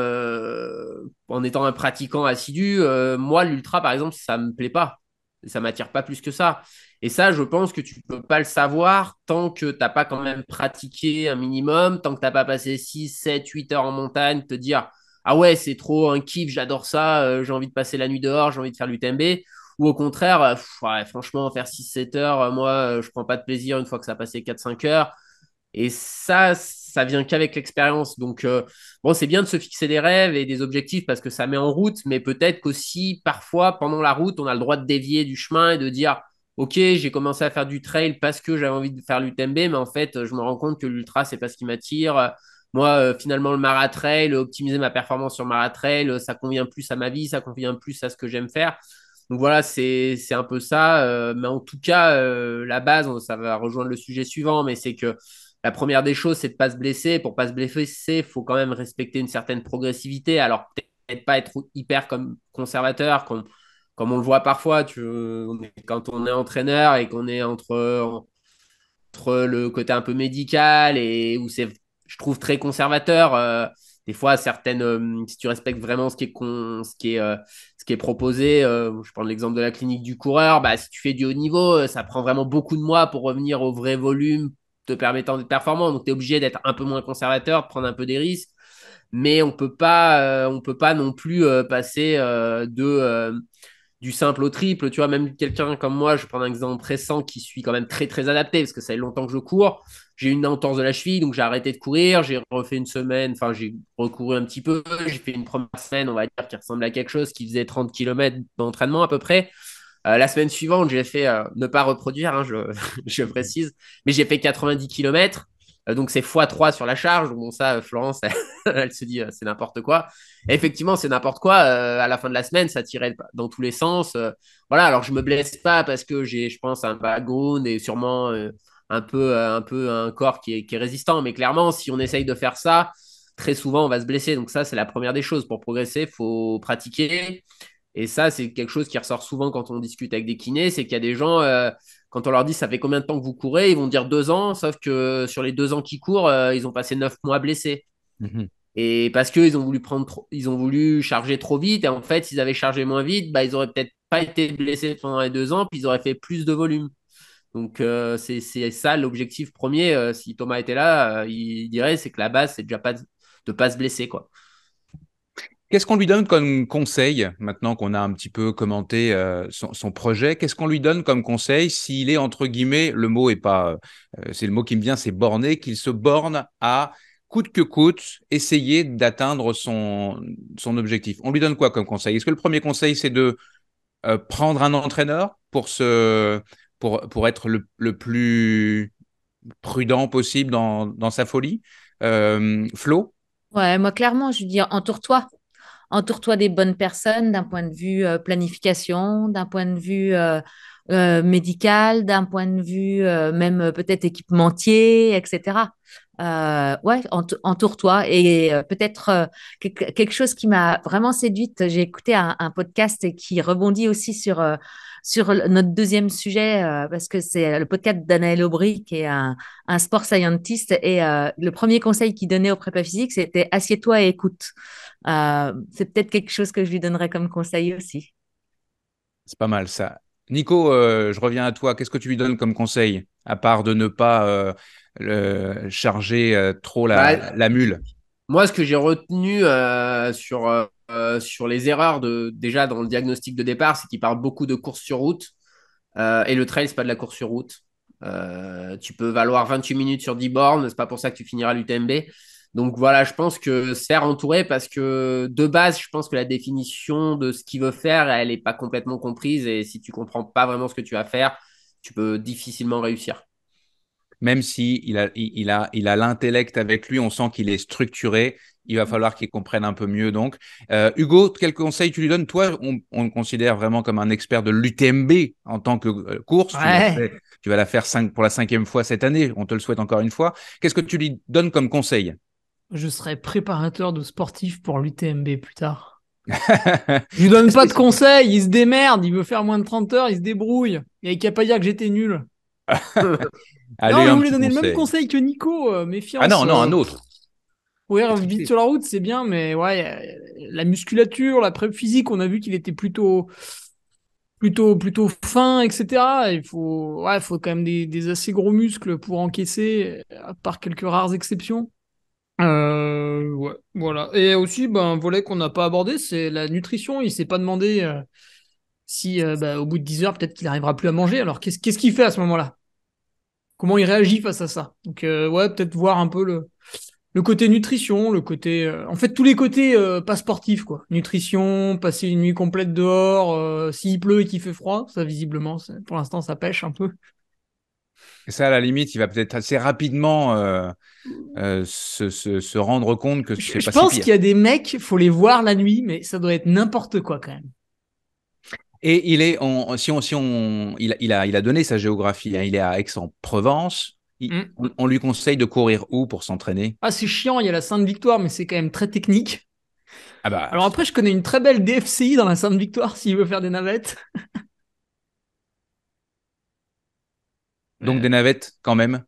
en étant un pratiquant assidu, moi, l'ultra, par exemple, ça me plaît pas. Ça m'attire pas plus que ça. Et ça, je pense que tu peux pas le savoir tant que t'as pas quand même pratiqué un minimum, tant que t'as pas passé 6, 7, 8 heures en montagne, te dire ah ouais, c'est trop un kiff, j'adore ça, j'ai envie de passer la nuit dehors, j'ai envie de faire l'UTMB. Ou au contraire, ouais, franchement, faire 6-7 heures, moi, je prends pas de plaisir une fois que ça a passé 4-5 heures. Et ça vient qu'avec l'expérience. Donc, bon, c'est bien de se fixer des rêves et des objectifs parce que ça met en route, mais peut-être qu'aussi, parfois, pendant la route, on a le droit de dévier du chemin et de dire, OK, j'ai commencé à faire du trail parce que j'avais envie de faire l'UTMB, mais en fait, je me rends compte que l'ultra, c'est pas ce qui m'attire. Moi, finalement, le maratrail, optimiser ma performance sur maratrail, ça convient plus à ma vie, ça convient plus à ce que j'aime faire. Donc voilà, c'est un peu ça. Mais en tout cas, la base, ça va rejoindre le sujet suivant, mais c'est que la première des choses, c'est de ne pas se blesser. Pour ne pas se blesser, il faut quand même respecter une certaine progressivité. Alors, peut-être pas être hyper comme conservateur, comme on le voit parfois. Quand on est entraîneur et qu'on est entre le côté un peu médical et où c'est, je trouve, très conservateur. Des fois, si tu respectes vraiment ce qui est proposé, je prends l'exemple de la clinique du coureur, bah, si tu fais du haut niveau, ça prend vraiment beaucoup de mois pour revenir au vrai volume te permettant d'être performant. Donc, tu es obligé d'être un peu moins conservateur, de prendre un peu des risques. Mais on peut pas non plus passer du simple au triple. Tu vois, même quelqu'un comme moi, je prends un exemple récent qui suis quand même très, très adapté parce que ça fait longtemps que je cours. J'ai eu une entorse de la cheville, donc j'ai arrêté de courir. J'ai refait une semaine, enfin, j'ai recouru un petit peu. J'ai fait une première semaine, on va dire, qui ressemble à quelque chose qui faisait 30 km d'entraînement à peu près. La semaine suivante, j'ai fait, ne pas reproduire, hein, je précise, mais j'ai fait 90 km. Donc c'est x3 sur la charge. Donc bon, ça, Florence, elle se dit, c'est n'importe quoi. Et effectivement, c'est n'importe quoi. À la fin de la semaine, ça tirait dans tous les sens. Voilà, alors je me blesse pas parce que j'ai, je pense, un background et sûrement un peu un corps qui est résistant. Mais clairement, si on essaye de faire ça, très souvent, on va se blesser. Donc ça, c'est la première des choses. Pour progresser, il faut pratiquer. Et ça, c'est quelque chose qui ressort souvent quand on discute avec des kinés, c'est qu'il y a des gens, quand on leur dit ça fait combien de temps que vous courez, ils vont dire 2 ans, sauf que sur les 2 ans qu'ils courent, ils ont passé 9 mois blessés. Mhm. Et parce qu'ils ont voulu ils ont voulu charger trop vite, et en fait, s'ils avaient chargé moins vite, bah, ils auraient peut-être pas été blessés pendant les 2 ans, puis ils auraient fait plus de volume. Donc, c'est ça l'objectif premier. Si Thomas était là, il dirait c'est que la base, c'est déjà pas de pas se blesser, quoi. Qu'est-ce qu'on lui donne comme conseil, maintenant qu'on a un petit peu commenté son projet? Qu'est-ce qu'on lui donne comme conseil s'il est, entre guillemets, le mot est pas, c'est le mot qui me vient, c'est borné, qu'il se borne à coûte que coûte essayer d'atteindre son objectif? On lui donne quoi comme conseil? Est-ce que le premier conseil, c'est de prendre un entraîneur pour être le plus prudent possible dans sa folie. Flo? Ouais, moi, clairement, je lui dis entoure-toi. Entoure-toi des bonnes personnes d'un point de vue planification, d'un point de vue médical, d'un point de vue même peut-être équipementier, etc. Ouais, entoure-toi. Et peut-être quelque chose qui m'a vraiment séduite, j'ai écouté un podcast qui rebondit aussi sur notre deuxième sujet, parce que c'est le podcast d'Anaël Aubry, qui est un sport scientist. Et le premier conseil qu'il donnait au prépa physique, c'était assieds-toi et écoute. C'est peut-être quelque chose que je lui donnerais comme conseil aussi. C'est pas mal ça. Nico, je reviens à toi. Qu'est-ce que tu lui donnes comme conseil, à part de ne pas charger trop Bah, la mule? moi, ce que j'ai retenu sur les erreurs déjà dans le diagnostic de départ, c'est qu'il parle beaucoup de course sur route. Et le trail, c'est pas de la course sur route. Tu peux valoir 28 minutes sur 10 bornes, c'est pas pour ça que tu finiras l'UTMB. Donc voilà, je pense que se faire entourer, parce que de base, je pense que la définition de ce qu'il veut faire, elle n'est pas complètement comprise. Et si tu comprends pas vraiment ce que tu vas faire, tu peux difficilement réussir. Même si il a l'intellect avec lui, on sent qu'il est structuré. Il va falloir qu'il comprenne un peu mieux. Donc, Hugo, quel conseil tu lui donnes? Toi, on le considère vraiment comme un expert de l'UTMB en tant que course. Ouais, Tu vas la faire pour la 5e fois cette année. On te le souhaite encore une fois. Qu'est-ce que tu lui donnes comme conseil? je serai préparateur de sportifs pour l'UTMB plus tard. Je lui donne pas de conseils, il se démerde, il veut faire moins de 30 heures, il se débrouille. Il n'y a pas dire que j'étais nul. Allez, Non, je un voulais petit donner le même conseil. conseil que Nico, Ah méfiance. non, non, un autre. Courir Qu'est-ce que vite c'est? sur la route, c'est bien, mais ouais, la musculature, la prep physique, on a vu qu'il était plutôt fin, etc. Il faut quand même des assez gros muscles pour encaisser, à part quelques rares exceptions. Ouais, voilà. Et aussi, ben, un volet qu'on n'a pas abordé, c'est la nutrition. Il s'est pas demandé si, bah, au bout de 10 heures, peut-être qu'il n'arrivera plus à manger. Alors, qu'est-ce qu'il fait à ce moment-là? Comment il réagit face à ça? Donc, ouais, peut-être voir un peu le côté nutrition, le côté, en fait, tous les côtés pas sportifs, quoi. Nutrition, passer une nuit complète dehors, s'il pleut et qu'il fait froid, ça visiblement, pour l'instant, ça pêche un peu. Et ça, à la limite, il va peut-être assez rapidement se rendre compte que Je, c'est je pas si pense pire. qu'il y a des mecs, faut les voir la nuit, mais ça doit être n'importe quoi quand même. Et il a donné sa géographie, hein. Il est à Aix-en-Provence. Hmm. On lui conseille de courir où pour s'entraîner? Ah, c'est chiant, il y a la Sainte-Victoire, mais c'est quand même très technique. Ah bah, Alors après, je connais une très belle DFCI dans la Sainte-Victoire s'il veut faire des navettes. donc Euh, des navettes quand même.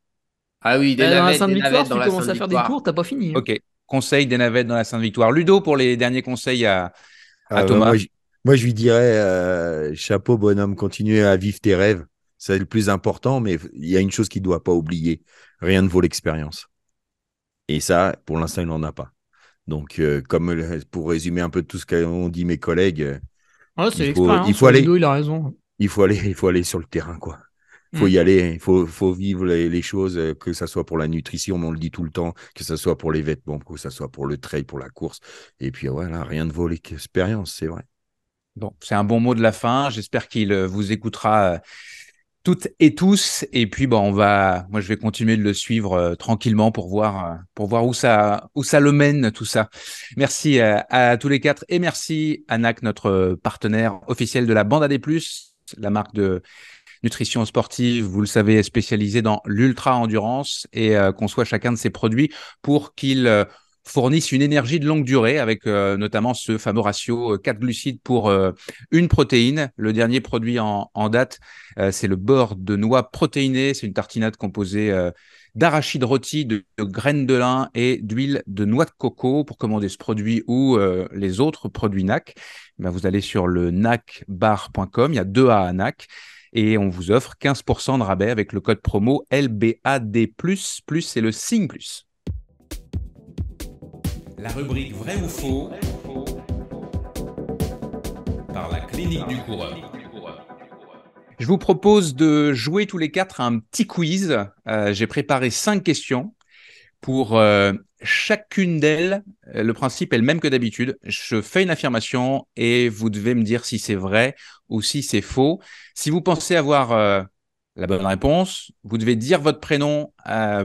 Ah oui, Dans la des Sainte-Victoire, navettes si dans tu la commences à faire des tours, Sainte-Victoire. t'as pas fini, hein. Ok. Conseil des navettes dans la Sainte-Victoire. Ludo pour les derniers conseils à Bah, Thomas. moi, je lui dirais, chapeau bonhomme, continue à vivre tes rêves. C'est le plus important, mais il y a une chose qu'il ne doit pas oublier. Rien ne vaut l'expérience. Et ça, pour l'instant, il n'en a pas. Donc, pour résumer un peu tout ce qu'ont dit mes collègues, Ouais, il c'est faut, il l'expérience. faut aller, Ludo, il a raison. il faut aller sur le terrain, quoi. Il faut Hmm. y aller, faut vivre les choses, que ça soit pour la nutrition, on le dit tout le temps, que ça soit pour les vêtements, que ça soit pour le trail, pour la course. Et puis voilà, rien ne vaut l'expérience, c'est vrai. Bon, c'est un bon mot de la fin. J'espère qu'il vous écoutera toutes et tous. Et puis, bon, moi, je vais continuer de le suivre tranquillement pour voir où ça le mène, tout ça. Merci à tous les quatre et merci à NAC, notre partenaire officiel de la Bande AD+, la marque de nutrition sportive, vous le savez, est spécialisée dans l'ultra-endurance et conçoit chacun de ses produits pour qu'ils fournissent une énergie de longue durée avec notamment ce fameux ratio 4 glucides pour une protéine. Le dernier produit en date, c'est le beurre de noix protéiné. C'est une tartinade composée d'arachide rôti, de graines de lin et d'huile de noix de coco. Pour commander ce produit ou les autres produits NAC, ben vous allez sur le nacbar.com, il y a 2 A à NAC. Et on vous offre 15% de rabais avec le code promo LBAD+, plus c'est le signe plus. La rubrique vrai ou faux par la clinique du coureur. Je vous propose de jouer tous les quatre à un petit quiz. J'ai préparé 5 questions. Pour chacune d'elles, le principe est le même que d'habitude. Je fais une affirmation et vous devez me dire si c'est vrai ou si c'est faux. Si vous pensez avoir la bonne réponse. Vous devez dire votre prénom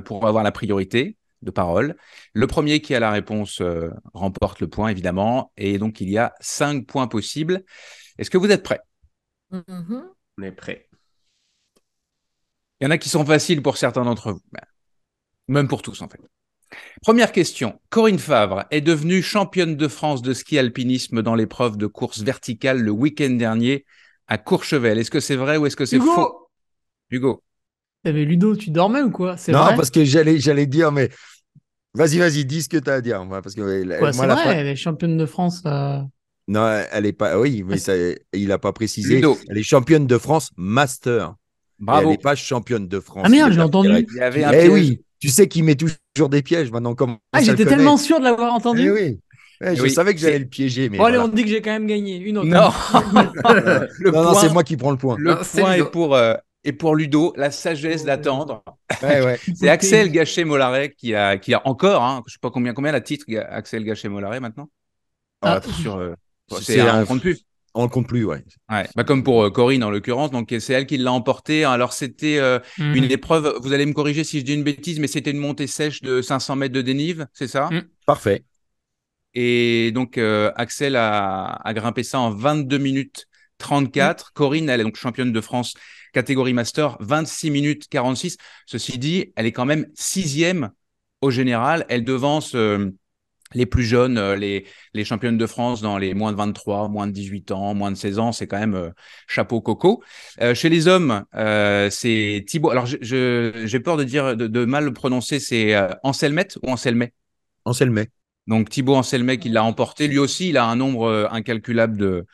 pour avoir la priorité de parole. Le premier qui a la réponse remporte le point, évidemment. Et donc, il y a 5 points possibles. Est-ce que vous êtes prêts? Mhm. On est prêt. Il y en a qui sont faciles pour certains d'entre vous. Même pour tous, en fait. Première question. Corinne Favre est devenue championne de France de ski alpinisme dans l'épreuve de course verticale le week-end dernier à Courchevel. Est-ce que c'est vrai ou est-ce que c'est faux? Hugo! Hugo. Eh mais Ludo, tu dormais ou quoi? C'est Non, vrai? parce que j'allais dire, mais vas-y, dis ce que tu as à dire. Moi, parce que Quoi, moi, c'est vrai, elle est championne de France. Non, elle est pas. Oui, Ah, mais il n'a pas précisé. Ludo. Elle est championne de France master. Et elle Bravo. n'est pas championne de Ah France merde, je l'ai leader entendu. direct. Il y avait un Eh piège. oui, tu sais qu'il met toujours des pièges maintenant. Comment Ah, ça le j'étais connaît? tellement sûr de l'avoir Eh entendu. oui. Eh Je oui, savais que j'allais c'est- le piéger, mais Bon, allez, on voilà. dit que j'ai quand même gagné. Une autre. Non. Voilà. Le Non, c'est point, moi qui prends le point. le Non, c'est point Ludo. est pour Ludo. La sagesse Oh. d'attendre. Ouais. C'est Axel Gachet-Mollaret qui a encore, hein, je sais pas combien la titre Axel Gachet-Mollaret maintenant. Ah. Sur, C'est on un. compte plus. On ne compte plus, ouais. Ouais. Bah, comme pour Corinne en l'occurrence, donc c'est elle qui l'a emporté. Alors c'était une Mhm. épreuve. Vous allez me corriger si je dis une bêtise, mais c'était une montée sèche de 500 mètres de dénive, c'est ça? Mhm. Parfait. Et donc Axel a grimpé ça en 22 minutes 34. Corinne, elle est donc championne de France catégorie master, 26 minutes 46. Ceci dit, elle est quand même 6e au général. Elle devance les plus jeunes, les championnes de France dans les moins de 23, moins de 18 ans, moins de 16 ans. C'est quand même chapeau coco. Chez les hommes, c'est Thibaut. Alors j'ai peur de dire de mal le prononcer. C'est Anselmet ou Anselmet? Anselmet. Donc Thibaut Anselmet qui l'a emporté. Lui aussi, il a un nombre incalculable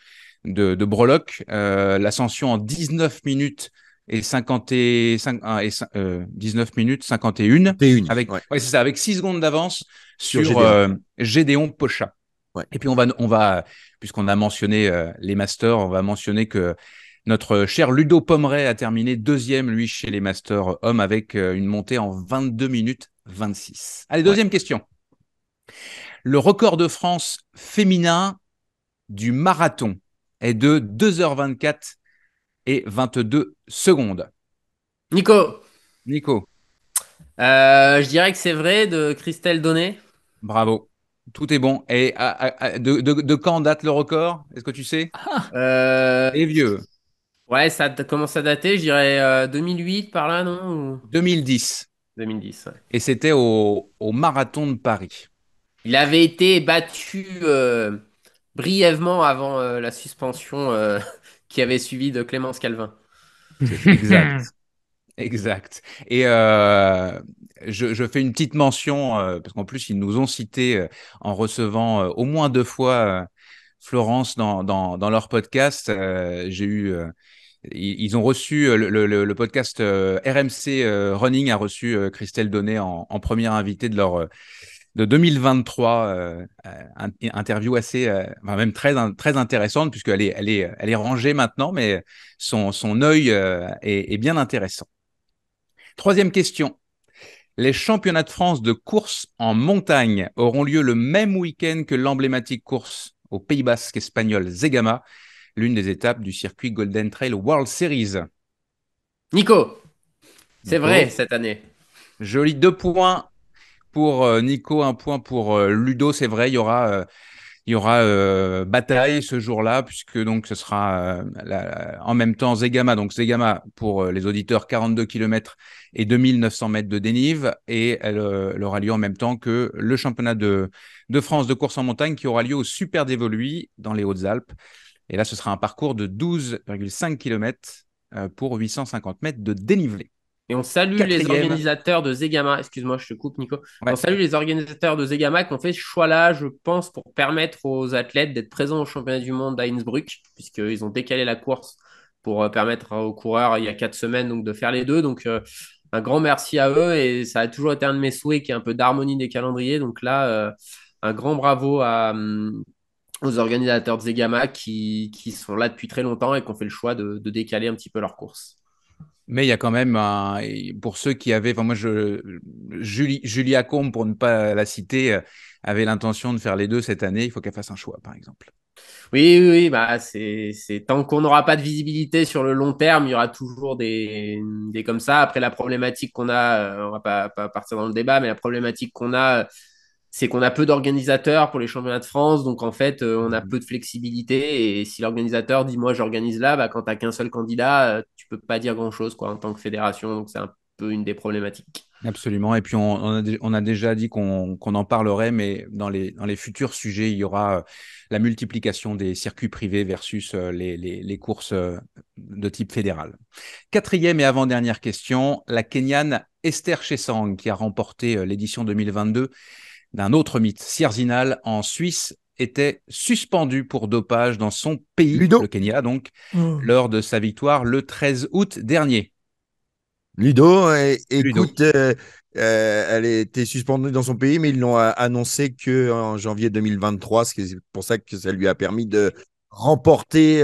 de breloques. L'ascension en 19 minutes et 19 minutes 51 T1. avec, Ouais. ouais, c'est ça, avec 6 secondes d'avance Sur sur Gédéon. Gédéon Pochat. Ouais. Et puis on va puisqu'on a mentionné les masters, on va mentionner que notre cher Ludo Pommeret a terminé 2e, lui, chez les masters hommes avec une montée en 22 minutes 26. Allez, deuxième question. Le record de France féminin du marathon est de 2h24 et 22 secondes. Nico, Nico, je dirais que c'est vrai de Christelle Donné. bravo. Tout est bon. Et de quand date le record? Est-ce que tu sais? Euh, Et vieux. ouais, ça commence à dater, je dirais 2008 par là, non? 2010. 2010, ouais. Et c'était au marathon de Paris. Il avait été battu brièvement avant la suspension qui avait suivi de Clémence Calvin. C'est exact. Exact. Et je fais une petite mention, parce qu'en plus, ils nous ont cité en recevant au moins 2 fois Florence dans leur podcast. Ils ont reçu le podcast RMC Running a reçu Christelle Donnet en première invitée de 2023. Interview assez, enfin, même très intéressante, puisqu'elle est rangée maintenant, mais son œil est bien intéressant. Troisième question. Les championnats de France de course en montagne auront lieu le même week-end que l'emblématique course au Pays Basque espagnol Zegama, l'une des étapes du circuit Golden Trail World Series. Nico, c'est Nico, vrai cette année. joli 2 points pour Nico, 1 point pour Ludo. C'est vrai, il y aura bataille ce jour-là, puisque donc ce sera en même temps Zegama. Donc Zegama, pour les auditeurs, 42 km et 2900 mètres de dénive. Et elle aura lieu en même temps que le championnat de France de course en montagne qui aura lieu au Super d'Évoluy dans les Hautes-Alpes. Et là, ce sera un parcours de 12,5 km pour 850 mètres de dénivelé. Et on salue les Quatrième. organisateurs de Zegama. Excuse-moi, je te coupe, Nico. Ouais. On salue les organisateurs de Zegama qui ont fait ce choix-là, je pense, pour permettre aux athlètes d'être présents au championnat du monde à Innsbruck, puisqu'ils ont décalé la course pour permettre aux coureurs, il y a 4 semaines, donc, de faire les deux. Donc, un grand merci à eux. Et ça a toujours été un de mes souhaits, qui est un peu d'harmonie des calendriers. Donc là, un grand bravo aux organisateurs de Zegama qui sont là depuis très longtemps et qui ont fait le choix de décaler un petit peu leur course. Mais il y a quand même, pour ceux qui avaient, enfin moi, Julia Combe, pour ne pas la citer, avait l'intention de faire les deux cette année. Il faut qu'elle fasse un choix, par exemple. Oui, oui, oui, bah c'est tant qu'on n'aura pas de visibilité sur le long terme, il y aura toujours des comme ça. Après, la problématique qu'on a, on va pas partir dans le débat, mais la problématique qu'on a, c'est qu'on a peu d'organisateurs pour les championnats de France. Donc, en fait, on a peu de flexibilité. Et si l'organisateur dit, moi, j'organise là, bah, quand tu n'as qu'un seul candidat, tu peux pas dire grand-chose, quoi, en tant que fédération. Donc, c'est un peu une des problématiques. Absolument. Et puis, on a déjà dit qu'on en parlerait, mais dans les futurs sujets, il y aura la multiplication des circuits privés versus les courses de type fédéral. Quatrième et avant-dernière question, la Kenyane Esther Chesang, qui a remporté l'édition 2022 d'un autre mythe, Sierzinal, en Suisse, était suspendue pour dopage dans son pays, Ludo. le Kenya, donc, Oh. lors de sa victoire le 13 août dernier. Ludo, Ludo. écoute, elle était suspendue dans son pays, mais ils l'ont annoncé qu'en janvier 2023, c'est pour ça que ça lui a permis de remporter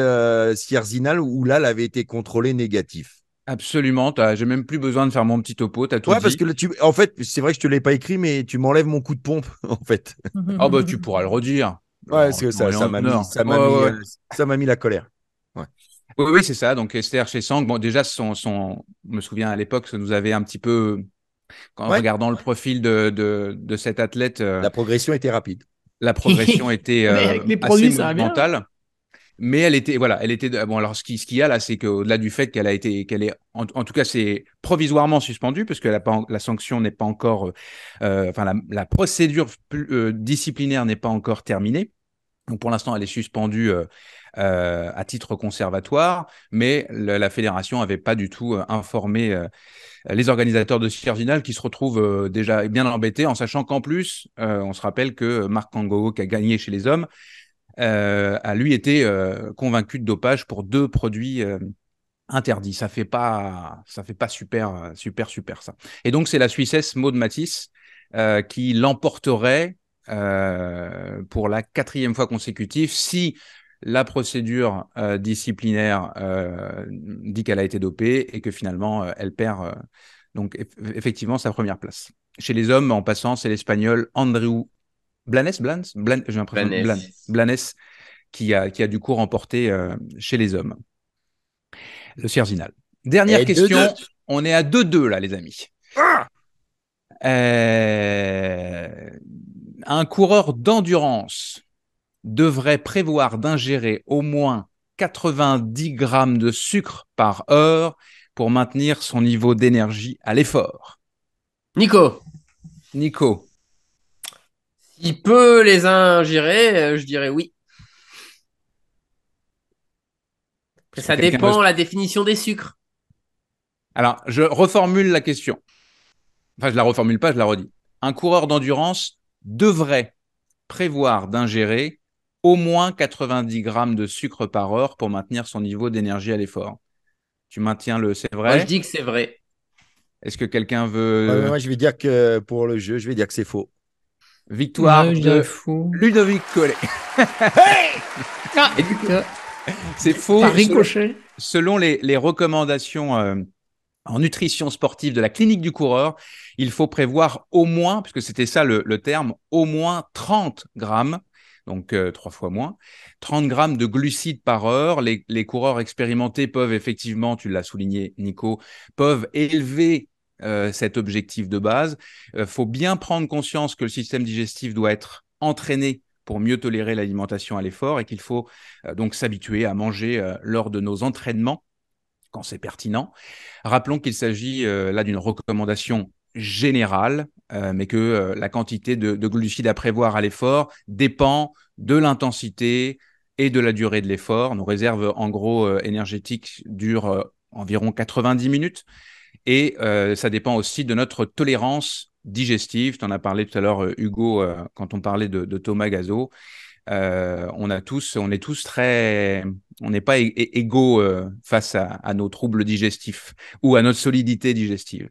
Sierzinal, où là, elle avait été contrôlée négatif. Absolument, j'ai même plus besoin de faire mon petit topo, t'as tout Ouais, parce dit. que là, en fait, c'est vrai que je te l'ai pas écrit, mais tu m'enlèves mon coup de pompe, en fait. Oh bah tu pourras le redire. Ouais, En parce que temps et en honneur. Ouais, ouais, ouais. ça m'a mis la colère. Ouais. Oui, oui, c'est ça. Donc Esther Chesang, bon déjà je me souviens à l'époque, ça nous avait un petit peu, en Ouais, regardant le profil de cet athlète, la progression était rapide. la progression était Mais avec les assez produits, ça va bien. monumentale. Mais elle était, voilà, elle était. Bon, alors ce qu'il y a là, c'est qu'au-delà du fait qu'elle est, en tout cas, c'est provisoirement suspendue, parce que la sanction n'est pas encore, enfin, la procédure disciplinaire n'est pas encore terminée. Donc pour l'instant, elle est suspendue à titre conservatoire, mais la fédération n'avait pas du tout informé les organisateurs de Sierzinal qui se retrouvent déjà bien embêtés, en sachant qu'en plus, on se rappelle que Marc Kangogo, qui a gagné chez les hommes, a lui été convaincu de dopage pour 2 produits interdits. Ça fait pas super ça. Et donc c'est la Suissesse Maud Matisse qui l'emporterait pour la 4e fois consécutive si la procédure disciplinaire dit qu'elle a été dopée et que finalement elle perd donc effectivement sa première place. Chez les hommes, en passant, c'est l'Espagnol Andreu j'ai l'impression Planèce. Blanes qui a du coup remporté chez les hommes le Sierzinal. Dernière Et 2-2. question, on est à 2-2 là les amis. Ah, Euh, un coureur d'endurance devrait prévoir d'ingérer au moins 90 grammes de sucre par heure pour maintenir son niveau d'énergie à l'effort. Nico, Nico, s'il peut les ingérer, je dirais oui. Après, est-ce que ça quelqu'un veut... dépend la définition des sucres. Alors, je reformule la question. Enfin, je la reformule pas, je la redis. Un coureur d'endurance devrait prévoir d'ingérer au moins 90 grammes de sucre par heure pour maintenir son niveau d'énergie à l'effort. Tu maintiens le c'est Moi, je vrai? dis que c'est vrai. Est-ce que quelqu'un ouais, veut moi, je vais dire que pour le jeu, je vais dire que c'est faux. victoire Ouais, je dirais de faux. Ludovic Collet? Ah, Et du coup, C'est faux. par ricochet. Selon les recommandations en nutrition sportive de la clinique du coureur, il faut prévoir au moins, puisque c'était ça le terme, au moins 30 grammes, donc 3 fois moins, 30 grammes de glucides par heure. Les coureurs expérimentés peuvent effectivement, tu l'as souligné Nico, peuvent élever cet objectif de base. Faut bien prendre conscience que le système digestif doit être entraîné pour mieux tolérer l'alimentation à l'effort et qu'il faut donc s'habituer à manger lors de nos entraînements quand c'est pertinent. Rappelons qu'il s'agit là d'une recommandation générale, mais que la quantité de glucides à prévoir à l'effort dépend de l'intensité et de la durée de l'effort. Nos réserves, en gros, énergétiques durent environ 90 minutes et ça dépend aussi de notre tolérance digestive. Tu en as parlé tout à l'heure, Hugo, quand on parlait de Thomas Gazzot. On est tous très, on n'est pas égaux face à nos troubles digestifs ou à notre solidité digestive.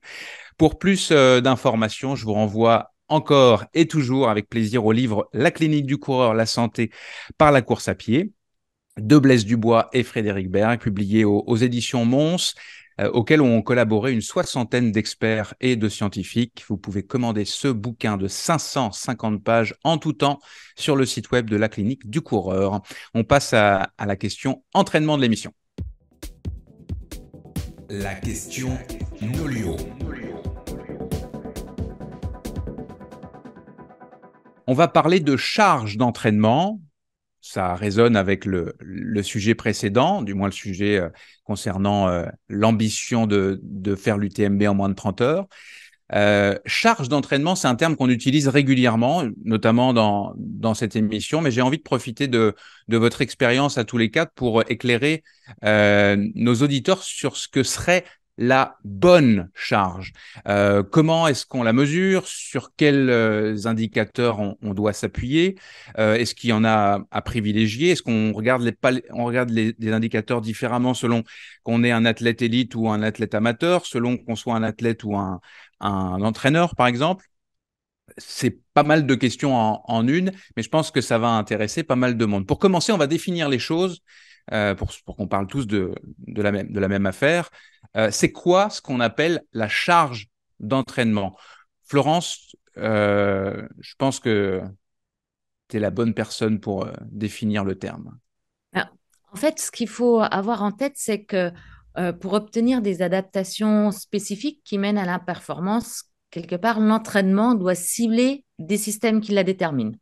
Pour plus d'informations, je vous renvoie encore et toujours avec plaisir au livre La clinique du coureur, la santé par la course à pied de Blaise Dubois et Frédéric Berg, publié aux éditions Mons. auquel ont collaboré une soixantaine d'experts et de scientifiques. Vous pouvez commander ce bouquin de 550 pages en tout temps sur le site web de la clinique du coureur. On passe à la question entraînement de l'émission. La question Nolio. On va parler de charge d'entraînement. Ça résonne avec le sujet précédent, du moins le sujet concernant l'ambition de faire l'UTMB en moins de 30 heures. Charge d'entraînement, c'est un terme qu'on utilise régulièrement, notamment dans cette émission, mais j'ai envie de profiter de votre expérience à tous les quatre pour éclairer nos auditeurs sur ce que serait la bonne charge. Comment est-ce qu'on la mesure? Sur quels indicateurs on doit s'appuyer? Est-ce qu'il y en a à privilégier? Est-ce qu'on regarde les indicateurs différemment selon qu'on est un athlète élite ou un athlète amateur, selon qu'on soit un athlète ou un entraîneur, par exemple? C'est pas mal de questions en une, mais je pense que ça va intéresser pas mal de monde. Pour commencer, on va définir les choses pour qu'on parle tous de la même affaire. C'est quoi ce qu'on appelle la charge d'entraînement? Florence, je pense que tu es la bonne personne pour définir le terme. En fait, ce qu'il faut avoir en tête, c'est que pour obtenir des adaptations spécifiques qui mènent à la performance, quelque part, l'entraînement doit cibler des systèmes qui la déterminent.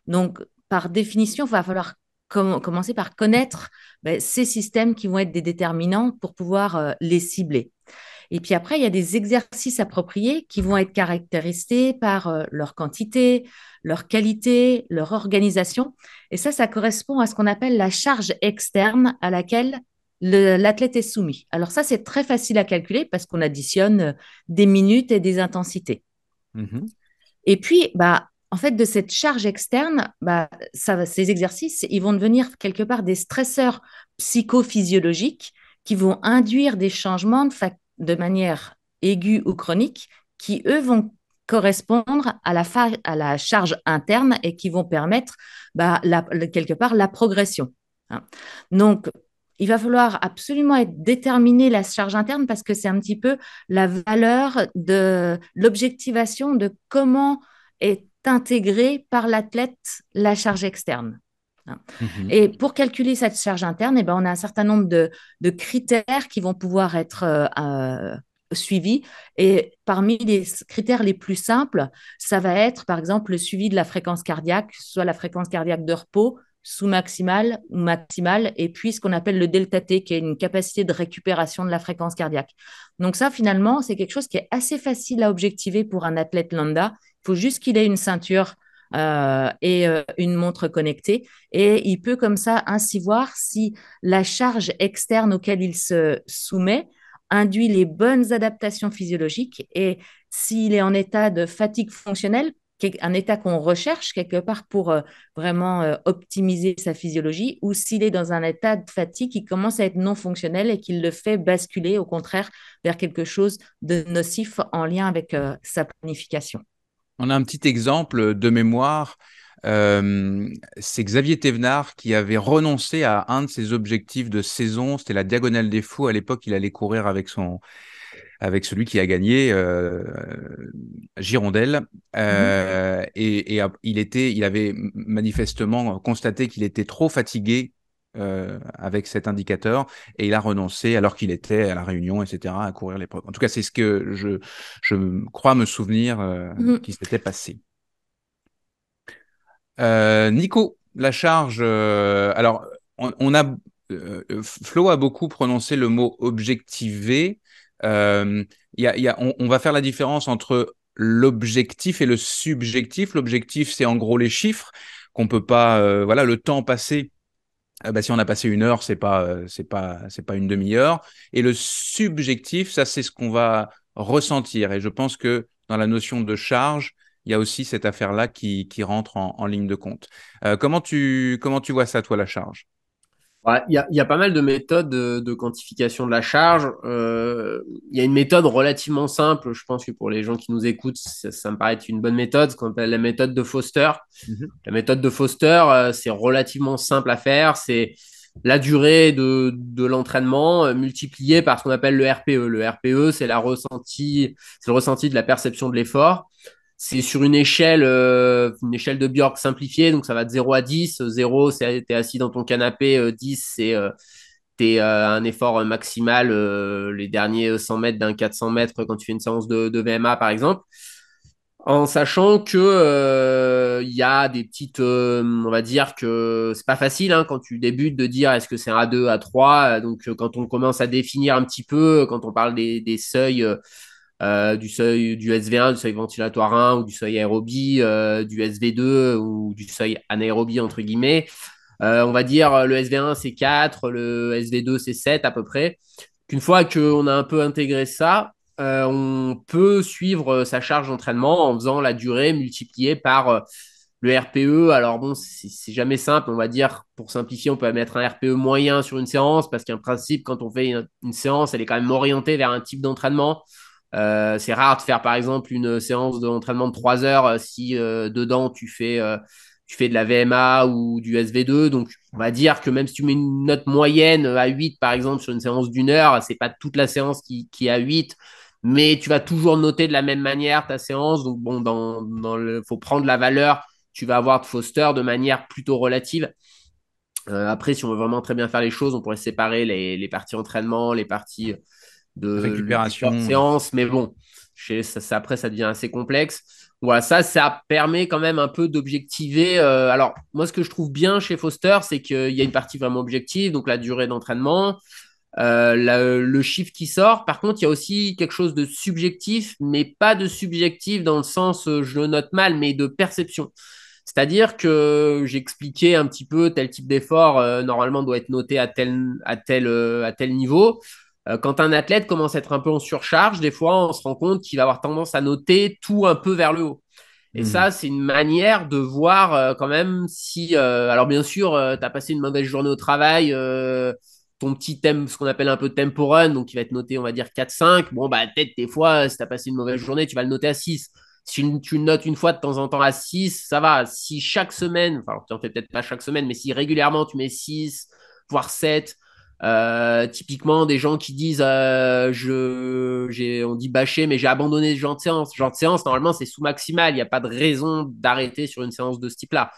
Donc, par définition, il va falloir commencer par connaître ces systèmes qui vont être des déterminants pour pouvoir les cibler. Et puis après, il y a des exercices appropriés qui vont être caractérisés par leur quantité, leur qualité, leur organisation. Et ça correspond à ce qu'on appelle la charge externe à laquelle l'athlète est soumis. Alors ça, c'est très facile à calculer parce qu'on additionne des minutes et des intensités. Mm-hmm. Et puis, en fait, de cette charge externe, ces exercices, ils vont devenir quelque part des stresseurs psychophysiologiques qui vont induire des changements de manière aiguë ou chronique qui, eux, vont correspondre à la charge interne et qui vont permettre quelque part la progression. Donc, il va falloir absolument déterminer la charge interne parce que c'est un petit peu la valeur de l'objectivation de comment est intégrée par l'athlète la charge externe. Mm-hmm. Et pour calculer cette charge interne, on a un certain nombre de critères qui vont pouvoir être suivis. Et parmi les critères les plus simples, ça va être par exemple le suivi de la fréquence cardiaque, soit la fréquence cardiaque de repos, sous-maximale ou maximale, et puis ce qu'on appelle le delta T, qui est une capacité de récupération de la fréquence cardiaque. Donc ça, finalement, c'est quelque chose qui est assez facile à objectiver pour un athlète lambda. Il faut juste qu'il ait une ceinture et une montre connectée. Et il peut comme ça ainsi voir si la charge externe auquel il se soumet induit les bonnes adaptations physiologiques et s'il est en état de fatigue fonctionnelle, un état qu'on recherche quelque part pour vraiment optimiser sa physiologie, ou s'il est dans un état de fatigue qui commence à être non fonctionnel et qui le fait basculer au contraire vers quelque chose de nocif en lien avec sa planification. On a un petit exemple de mémoire. C'est Xavier Thévenard qui avait renoncé à un de ses objectifs de saison. C'était la Diagonale des Fous. À l'époque, il allait courir avec celui qui a gagné, Girondel. Et il avait manifestement constaté qu'il était trop fatigué avec cet indicateur et il a renoncé alors qu'il était à la Réunion, etc., à courir l'épreuve. En tout cas, c'est ce que je crois me souvenir qui s'était passé. Nico, la charge. Alors, Flo a beaucoup prononcé le mot objectiver. On va faire la différence entre l'objectif et le subjectif. L'objectif, c'est en gros les chiffres qu'on peut pas. Le temps passé. Si on a passé 1 heure, c'est pas une demi-heure. Et le subjectif, ça, c'est ce qu'on va ressentir. Et je pense que dans la notion de charge, il y a aussi cette affaire-là qui rentre en ligne de compte. Comment tu vois ça, toi, la charge? Il y a pas mal de méthodes de quantification de la charge. Il y a une méthode relativement simple. Je pense que pour les gens qui nous écoutent, ça me paraît être une bonne méthode, ce qu'on appelle la méthode de Foster. La méthode de Foster, c'est relativement simple à faire. C'est la durée de l'entraînement multipliée par ce qu'on appelle le RPE. Le RPE, c'est le ressenti de la perception de l'effort. C'est sur une échelle de Bjork simplifiée, donc ça va de 0 à 10. 0, c'est t'es assis dans ton canapé. 10, c'est t'es un effort maximal, les derniers 100 mètres d'un 400 mètres quand tu fais une séance de VMA, par exemple. En sachant que il y a des petites, on va dire que c'est pas facile hein, quand tu débutes de dire est-ce que c'est un A2, A3. Donc quand on commence à définir un petit peu, quand on parle des seuils, du seuil du SV1, du seuil ventilatoire 1 ou du seuil aérobie, du SV2 ou du seuil anaérobie entre guillemets, on va dire le SV1 c'est 4, le SV2 c'est 7 à peu près. Qu'une fois qu'on a un peu intégré ça, on peut suivre sa charge d'entraînement en faisant la durée multipliée par le RPE. Alors bon, c'est jamais simple. On va dire, pour simplifier, on peut mettre un RPE moyen sur une séance parce qu'un principe, quand on fait une séance, elle est quand même orientée vers un type d'entraînement. C'est rare de faire, par exemple, une séance d'entraînement de 3 heures si dedans tu fais de la VMA ou du SV2. Donc, on va dire que même si tu mets une note moyenne à 8, par exemple, sur une séance d'une heure, c'est pas toute la séance qui est à 8, mais tu vas toujours noter de la même manière ta séance. Donc, bon, faut prendre la valeur. Tu vas avoir de Foster de manière plutôt relative. Après, si on veut vraiment très bien faire les choses, on pourrait séparer les parties entraînement, les parties du corps de Récupération. séance, mais bon, après, ça devient assez complexe. Voilà, ça permet quand même un peu d'objectiver. Alors, moi, ce que je trouve bien chez Foster, c'est qu'il y a une partie vraiment objective, donc la durée d'entraînement, le chiffre qui sort. Par contre, il y a aussi quelque chose de subjectif, mais pas de subjectif dans le sens, je le note mal, mais de perception. C'est-à-dire que j'expliquais un petit peu tel type d'effort, normalement, doit être noté à tel niveau. Quand un athlète commence à être un peu en surcharge, des fois, on se rend compte qu'il va avoir tendance à noter tout un peu vers le haut. Et Mhm. ça, c'est une manière de voir quand même si... alors bien sûr, tu as passé une mauvaise journée au travail, ton petit thème, ce qu'on appelle un peu tempo run, donc qui va être noté, on va dire 4-5. Bon, bah peut-être des fois, si tu as passé une mauvaise journée, tu vas le noter à 6. Si tu le notes une fois de temps en temps à 6, ça va. Si chaque semaine, enfin, tu n'en fais peut-être pas chaque semaine, mais si régulièrement tu mets 6, voire 7, typiquement des gens qui disent on dit bâcher mais j'ai abandonné ce genre de séance normalement c'est sous maximal, il n'y a pas de raison d'arrêter sur une séance de ce type là.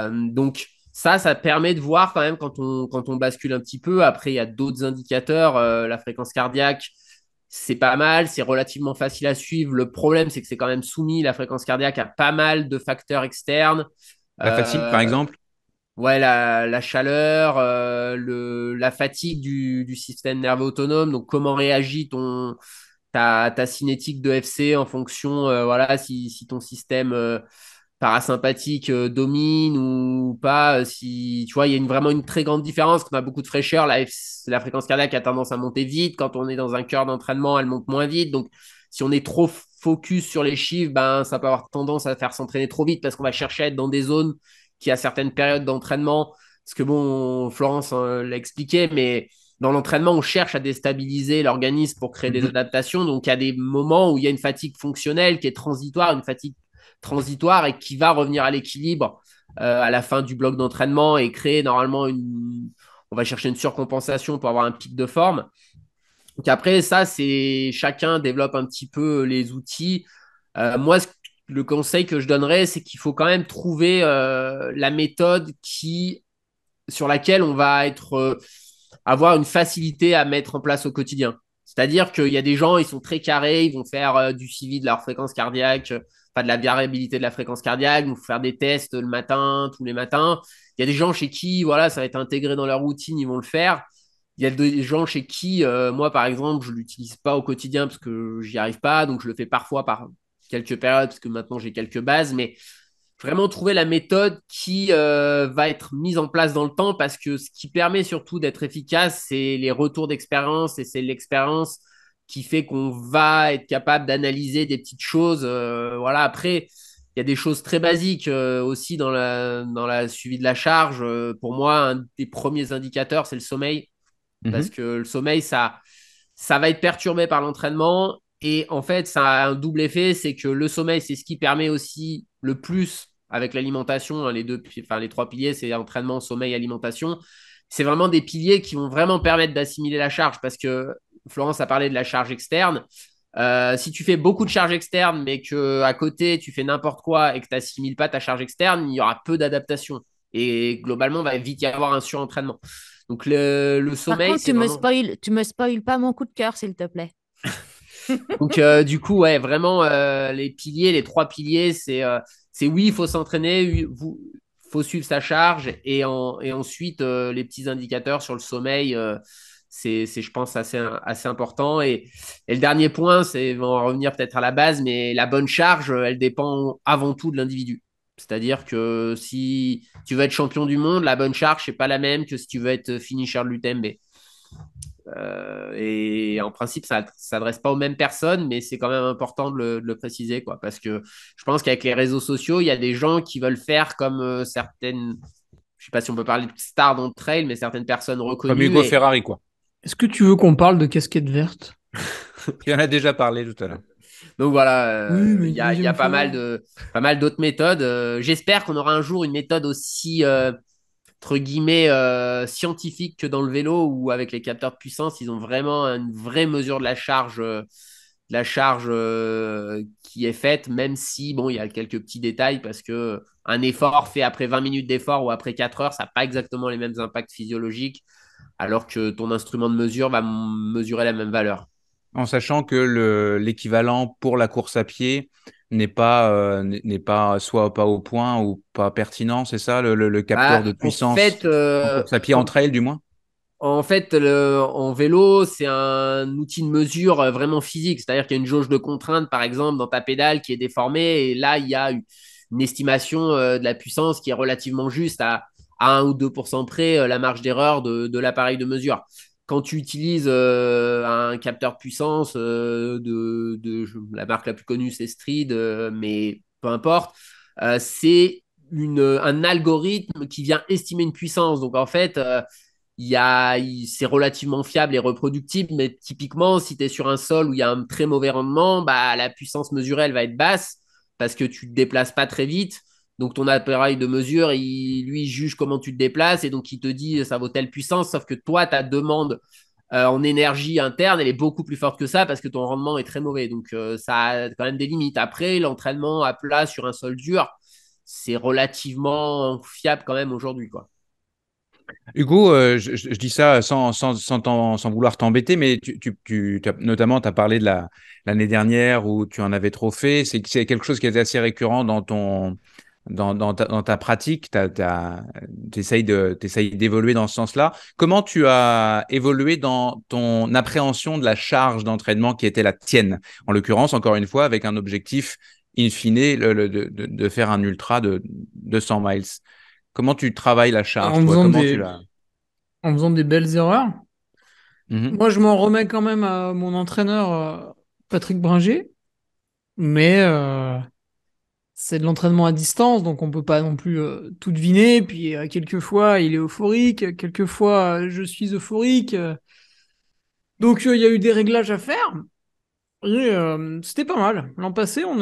Donc ça permet de voir quand même quand on bascule un petit peu. Après il y a d'autres indicateurs, la fréquence cardiaque c'est pas mal, c'est relativement facile à suivre. Le problème c'est que c'est quand même soumis la fréquence cardiaque à pas mal de facteurs externes. La fatigue, par euh, exemple. Ouais, la chaleur, la fatigue du système nerveux autonome. Donc, comment réagit ta cinétique de FC en fonction, voilà, si ton système parasympathique domine ou pas. Si tu vois, il y a vraiment une très grande différence. Quand on a beaucoup de fraîcheur, la fréquence cardiaque a tendance à monter vite. Quand on est dans un cœur d'entraînement, elle monte moins vite. Donc, si on est trop focus sur les chiffres, ben, ça peut avoir tendance à faire s'entraîner trop vite parce qu'on va chercher à être dans des zones qui, à certaines périodes d'entraînement, parce que bon, Florence l'a expliqué, mais dans l'entraînement, on cherche à déstabiliser l'organisme pour créer des Mhm. adaptations. Donc, il y a des moments où il y a une fatigue fonctionnelle qui est transitoire, une fatigue transitoire et qui va revenir à l'équilibre à la fin du bloc d'entraînement et créer normalement on va chercher une surcompensation pour avoir un pic de forme. Donc après, ça, c'est chacun développe un petit peu les outils. Moi, le conseil que je donnerais, c'est qu'il faut quand même trouver la méthode sur laquelle on va avoir une facilité à mettre en place au quotidien. C'est-à-dire qu'il y a des gens, ils sont très carrés, ils vont faire du suivi de leur fréquence cardiaque, pas de la variabilité de la fréquence cardiaque, ils vont faire des tests le matin, tous les matins. Il y a des gens chez qui, voilà, ça va être intégré dans leur routine, ils vont le faire. Il y a des gens chez qui, moi par exemple, je ne l'utilise pas au quotidien parce que j'y arrive pas, donc je le fais parfois par quelques périodes parce que maintenant j'ai quelques bases, mais vraiment trouver la méthode qui va être mise en place dans le temps parce que ce qui permet surtout d'être efficace, c'est les retours d'expérience et c'est l'expérience qui fait qu'on va être capable d'analyser des petites choses. Voilà, après, il y a des choses très basiques aussi dans la suivi de la charge. Pour moi, un des premiers indicateurs, c'est le sommeil parce Mhm. que le sommeil, ça va être perturbé par l'entraînement. Et en fait, ça a un double effet, c'est que le sommeil, c'est ce qui permet aussi le plus avec l'alimentation, hein, les trois piliers, c'est entraînement, sommeil, alimentation. c'est vraiment des piliers qui vont vraiment permettre d'assimiler la charge parce que Florence a parlé de la charge externe. Si tu fais beaucoup de charge externe, mais qu'à côté, tu fais n'importe quoi et que tu n'assimiles pas ta charge externe, il y aura peu d'adaptation. Et globalement, il va vite y avoir un surentraînement. Donc, le Par sommeil, contre, c'est vraiment... tu me spoil pas mon coup de cœur, s'il te plaît. Donc, du coup, ouais, vraiment, les piliers, les 3 piliers, c'est oui, il faut s'entraîner, il faut suivre sa charge et ensuite, les petits indicateurs sur le sommeil, c'est, je pense, assez important. Et le dernier point, on va en revenir peut-être à la base, mais la bonne charge, elle dépend avant tout de l'individu. C'est-à-dire que si tu veux être champion du monde, la bonne charge, c'est pas la même que si tu veux être finisher de l'UTMB. Et en principe, ça ne s'adresse pas aux mêmes personnes, mais c'est quand même important de le préciser, quoi, parce que je pense qu'avec les réseaux sociaux, il y a des gens qui veulent faire comme certaines, je ne sais pas si on peut parler de stars dans le trail, mais certaines personnes Comme reconnues. Hugo Ferrari, quoi. Est-ce que tu veux qu'on parle de casquette verte? Tu en as déjà parlé tout à l'heure. Donc voilà, Oui, mais il y a deuxième pas fois. mal d'autres méthodes. J'espère qu'on aura un jour une méthode aussi entre guillemets scientifique que dans le vélo où avec les capteurs de puissance, ils ont vraiment une vraie mesure de la charge qui est faite, même si bon, il y a quelques petits détails parce que un effort fait après 20 minutes d'effort ou après 4 heures, ça n'a pas exactement les mêmes impacts physiologiques, alors que ton instrument de mesure va mesurer la même valeur. En sachant que l'équivalent pour la course à pied n'est pas soit pas au point ou pas pertinent, c'est ça, le capteur de En puissance fait, en course à pied, en trail du moins? En fait, en vélo, c'est un outil de mesure vraiment physique. C'est-à-dire qu'il y a une jauge de contrainte, par exemple, dans ta pédale qui est déformée. Et là, il y a une estimation de la puissance qui est relativement juste à 1 ou 2% près la marge d'erreur de l'appareil de mesure. Quand tu utilises un capteur de puissance la marque la plus connue, c'est Stryd, mais peu importe, c'est un algorithme qui vient estimer une puissance. Donc, en fait, c'est relativement fiable et reproductible, mais typiquement, si tu es sur un sol où il y a un très mauvais rendement, bah, la puissance mesurée, elle va être basse parce que tu ne te déplaces pas très vite. Donc, ton appareil de mesure, lui, juge comment tu te déplaces et donc il te dit ça vaut telle puissance, sauf que toi, ta demande en énergie interne, elle est beaucoup plus forte que ça parce que ton rendement est très mauvais. Donc, ça a quand même des limites. Après, l'entraînement à plat sur un sol dur, c'est relativement fiable quand même aujourd'hui, quoi. Hugo, je dis ça sans vouloir t'embêter, mais notamment, tu as parlé de l'année dernière où tu en avais trop fait. C'est quelque chose qui est assez récurrent dans ta pratique. Tu essayes d'évoluer dans ce sens-là. Comment tu as évolué dans ton appréhension de la charge d'entraînement qui était la tienne? En l'occurrence, encore une fois, avec un objectif in fine, de faire un ultra de 200 miles. Comment tu travailles la charge, En toi? faisant Comment tu l'as? en faisant des belles erreurs. Mhm. Moi, je m'en remets quand même à mon entraîneur, Patrick Bringer, mais c'est de l'entraînement à distance, donc on peut pas non plus tout deviner. Puis quelquefois, il est euphorique, quelquefois, je suis euphorique. Donc, il y a eu des réglages à faire. Et c'était pas mal. L'an passé, on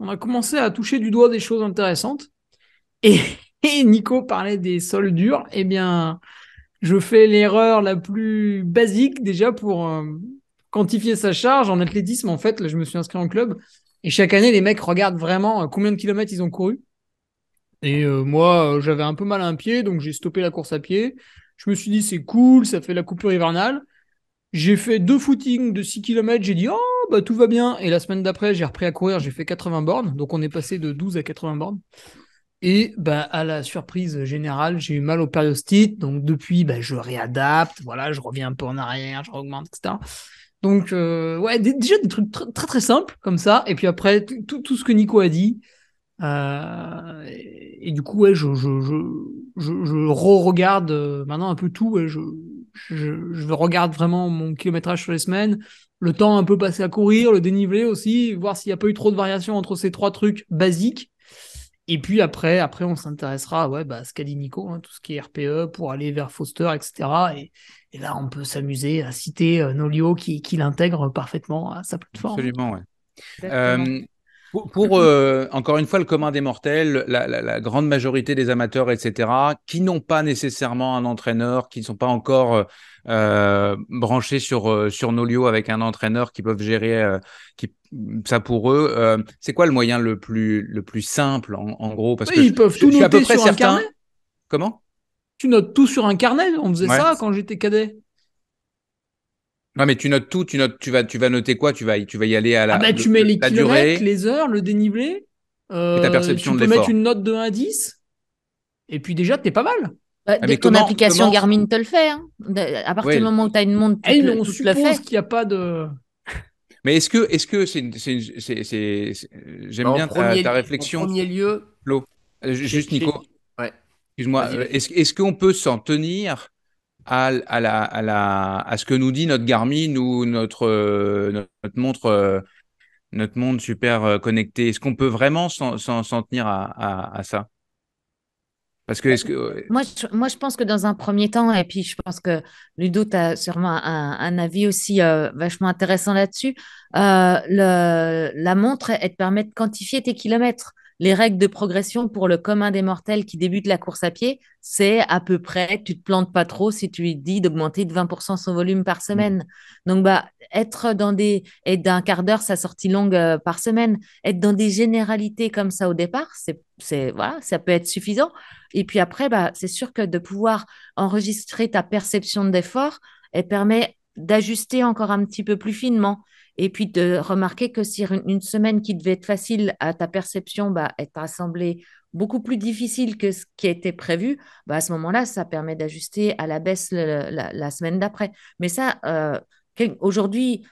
a commencé à toucher du doigt des choses intéressantes. Et, et Nico parlait des sols durs. Eh bien, je fais l'erreur la plus basique déjà pour quantifier sa charge en athlétisme. En fait, là, je me suis inscrit en club et chaque année, les mecs regardent vraiment combien de kilomètres ils ont couru. Et moi, j'avais un peu mal à un pied, donc j'ai stoppé la course à pied. Je me suis dit, c'est cool, ça fait la coupure hivernale. J'ai fait 2 footings de 6 kilomètres. J'ai dit, oh, bah tout va bien. Et la semaine d'après, j'ai repris à courir, j'ai fait 80 bornes. Donc on est passé de 12 à 80 bornes. Et bah, à la surprise générale, j'ai eu mal au périostite. Donc depuis, bah, je réadapte. Voilà, je reviens un peu en arrière, je augmente, etc. Donc, ouais, déjà des trucs très, très simples comme ça. Et puis après, tout ce que Nico a dit. Et du coup, ouais, je re-regarde maintenant un peu tout. Ouais, je regarde vraiment mon kilométrage sur les semaines, le temps un peu passé à courir, le dénivelé aussi, voir s'il n'y a pas eu trop de variations entre ces 3 trucs basiques. Et puis après on s'intéressera ouais, bah, à ce qu'a dit Nico, hein, tout ce qui est RPE pour aller vers Foster, etc. Et là, on peut s'amuser à citer Nolio qui l'intègre parfaitement à sa plateforme. Absolument, ouais. Exactement. Encore une fois, le commun des mortels, la grande majorité des amateurs, etc., qui n'ont pas nécessairement un entraîneur, qui ne sont pas encore branchés sur Nolio avec un entraîneur qui peuvent gérer ça pour eux. C'est quoi le moyen le plus simple, en gros? Parce Oui, que ils peuvent je tout suis à peu noter près sur un certain. carnet. Comment? Tu notes tout sur un carnet. On faisait Ouais. ça quand j'étais cadet. Non, mais tu notes tout, tu vas noter quoi? Tu vas y aller à Ah bah tu mets les la kilomètres, durée les heures, le dénivelé. et ta perception Tu de peux mettre l'effort. une note de 1 à 10. Et puis déjà, t'es pas mal. Ah, mais Ton application Garmin te le fait. Hein. À partir du ouais. moment où tu as une montre, Eh, mais on tout te le suppose fait. qu'il n'y a pas de... Mais est-ce que Bah, j'aime bien ta en réflexion, premier lieu, Flo. Juste Nico, Ouais, excuse-moi. vas-y, vas-y. Est-ce qu'on peut s'en tenir à ce que nous dit notre Garmin ou notre monde super connecté? Est-ce qu'on peut vraiment s'en tenir à ça? Parce que est-ce que Moi, je pense que dans un premier temps, et puis je pense que Ludo, tu as sûrement un avis aussi vachement intéressant là-dessus, la montre, elle te permet de quantifier tes kilomètres. Les règles de progression pour le commun des mortels qui débute la course à pied, c'est à peu près, tu te plantes pas trop si tu lui dis d'augmenter de 20% son volume par semaine. Donc, bah, être d'un quart d'heure sa sortie longue par semaine, être dans des généralités comme ça au départ, voilà, ça peut être suffisant. Et puis après, bah, c'est sûr que de pouvoir enregistrer ta perception d'effort, elle permet d'ajuster encore un petit peu plus finement. Et puis de remarquer que si une semaine qui devait être facile à ta perception, bah, elle t'a semblé beaucoup plus difficile que ce qui était prévu, bah, à ce moment-là, ça permet d'ajuster à la baisse la semaine d'après. Mais ça, aujourd'hui,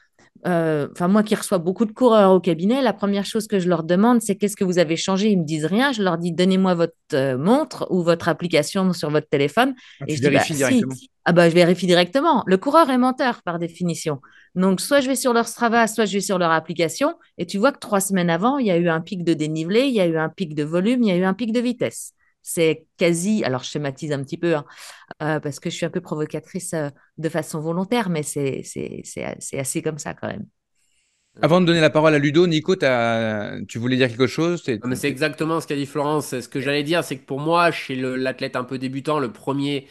enfin moi qui reçois beaucoup de coureurs au cabinet, la première chose que je leur demande, c'est qu'est-ce que vous avez changé? Ils me disent rien. Je leur dis donnez-moi votre montre ou votre application sur votre téléphone. Et tu je dis bah vérifies si, directement? ah bah je vérifie directement. Le coureur est menteur par définition. Donc soit je vais sur leur Strava, soit je vais sur leur application. Et tu vois que 3 semaines avant, il y a eu un pic de dénivelé, il y a eu un pic de volume, il y a eu un pic de vitesse. C'est quasi, alors je schématise un petit peu, hein, parce que je suis un peu provocatrice de façon volontaire, mais c'est assez comme ça quand même. Avant de donner la parole à Ludo, Nico, tu voulais dire quelque chose? Non, mais c'est exactement ce qu'a dit Florence. Ce que j'allais dire, c'est que pour moi, chez l'athlète un peu débutant, le premier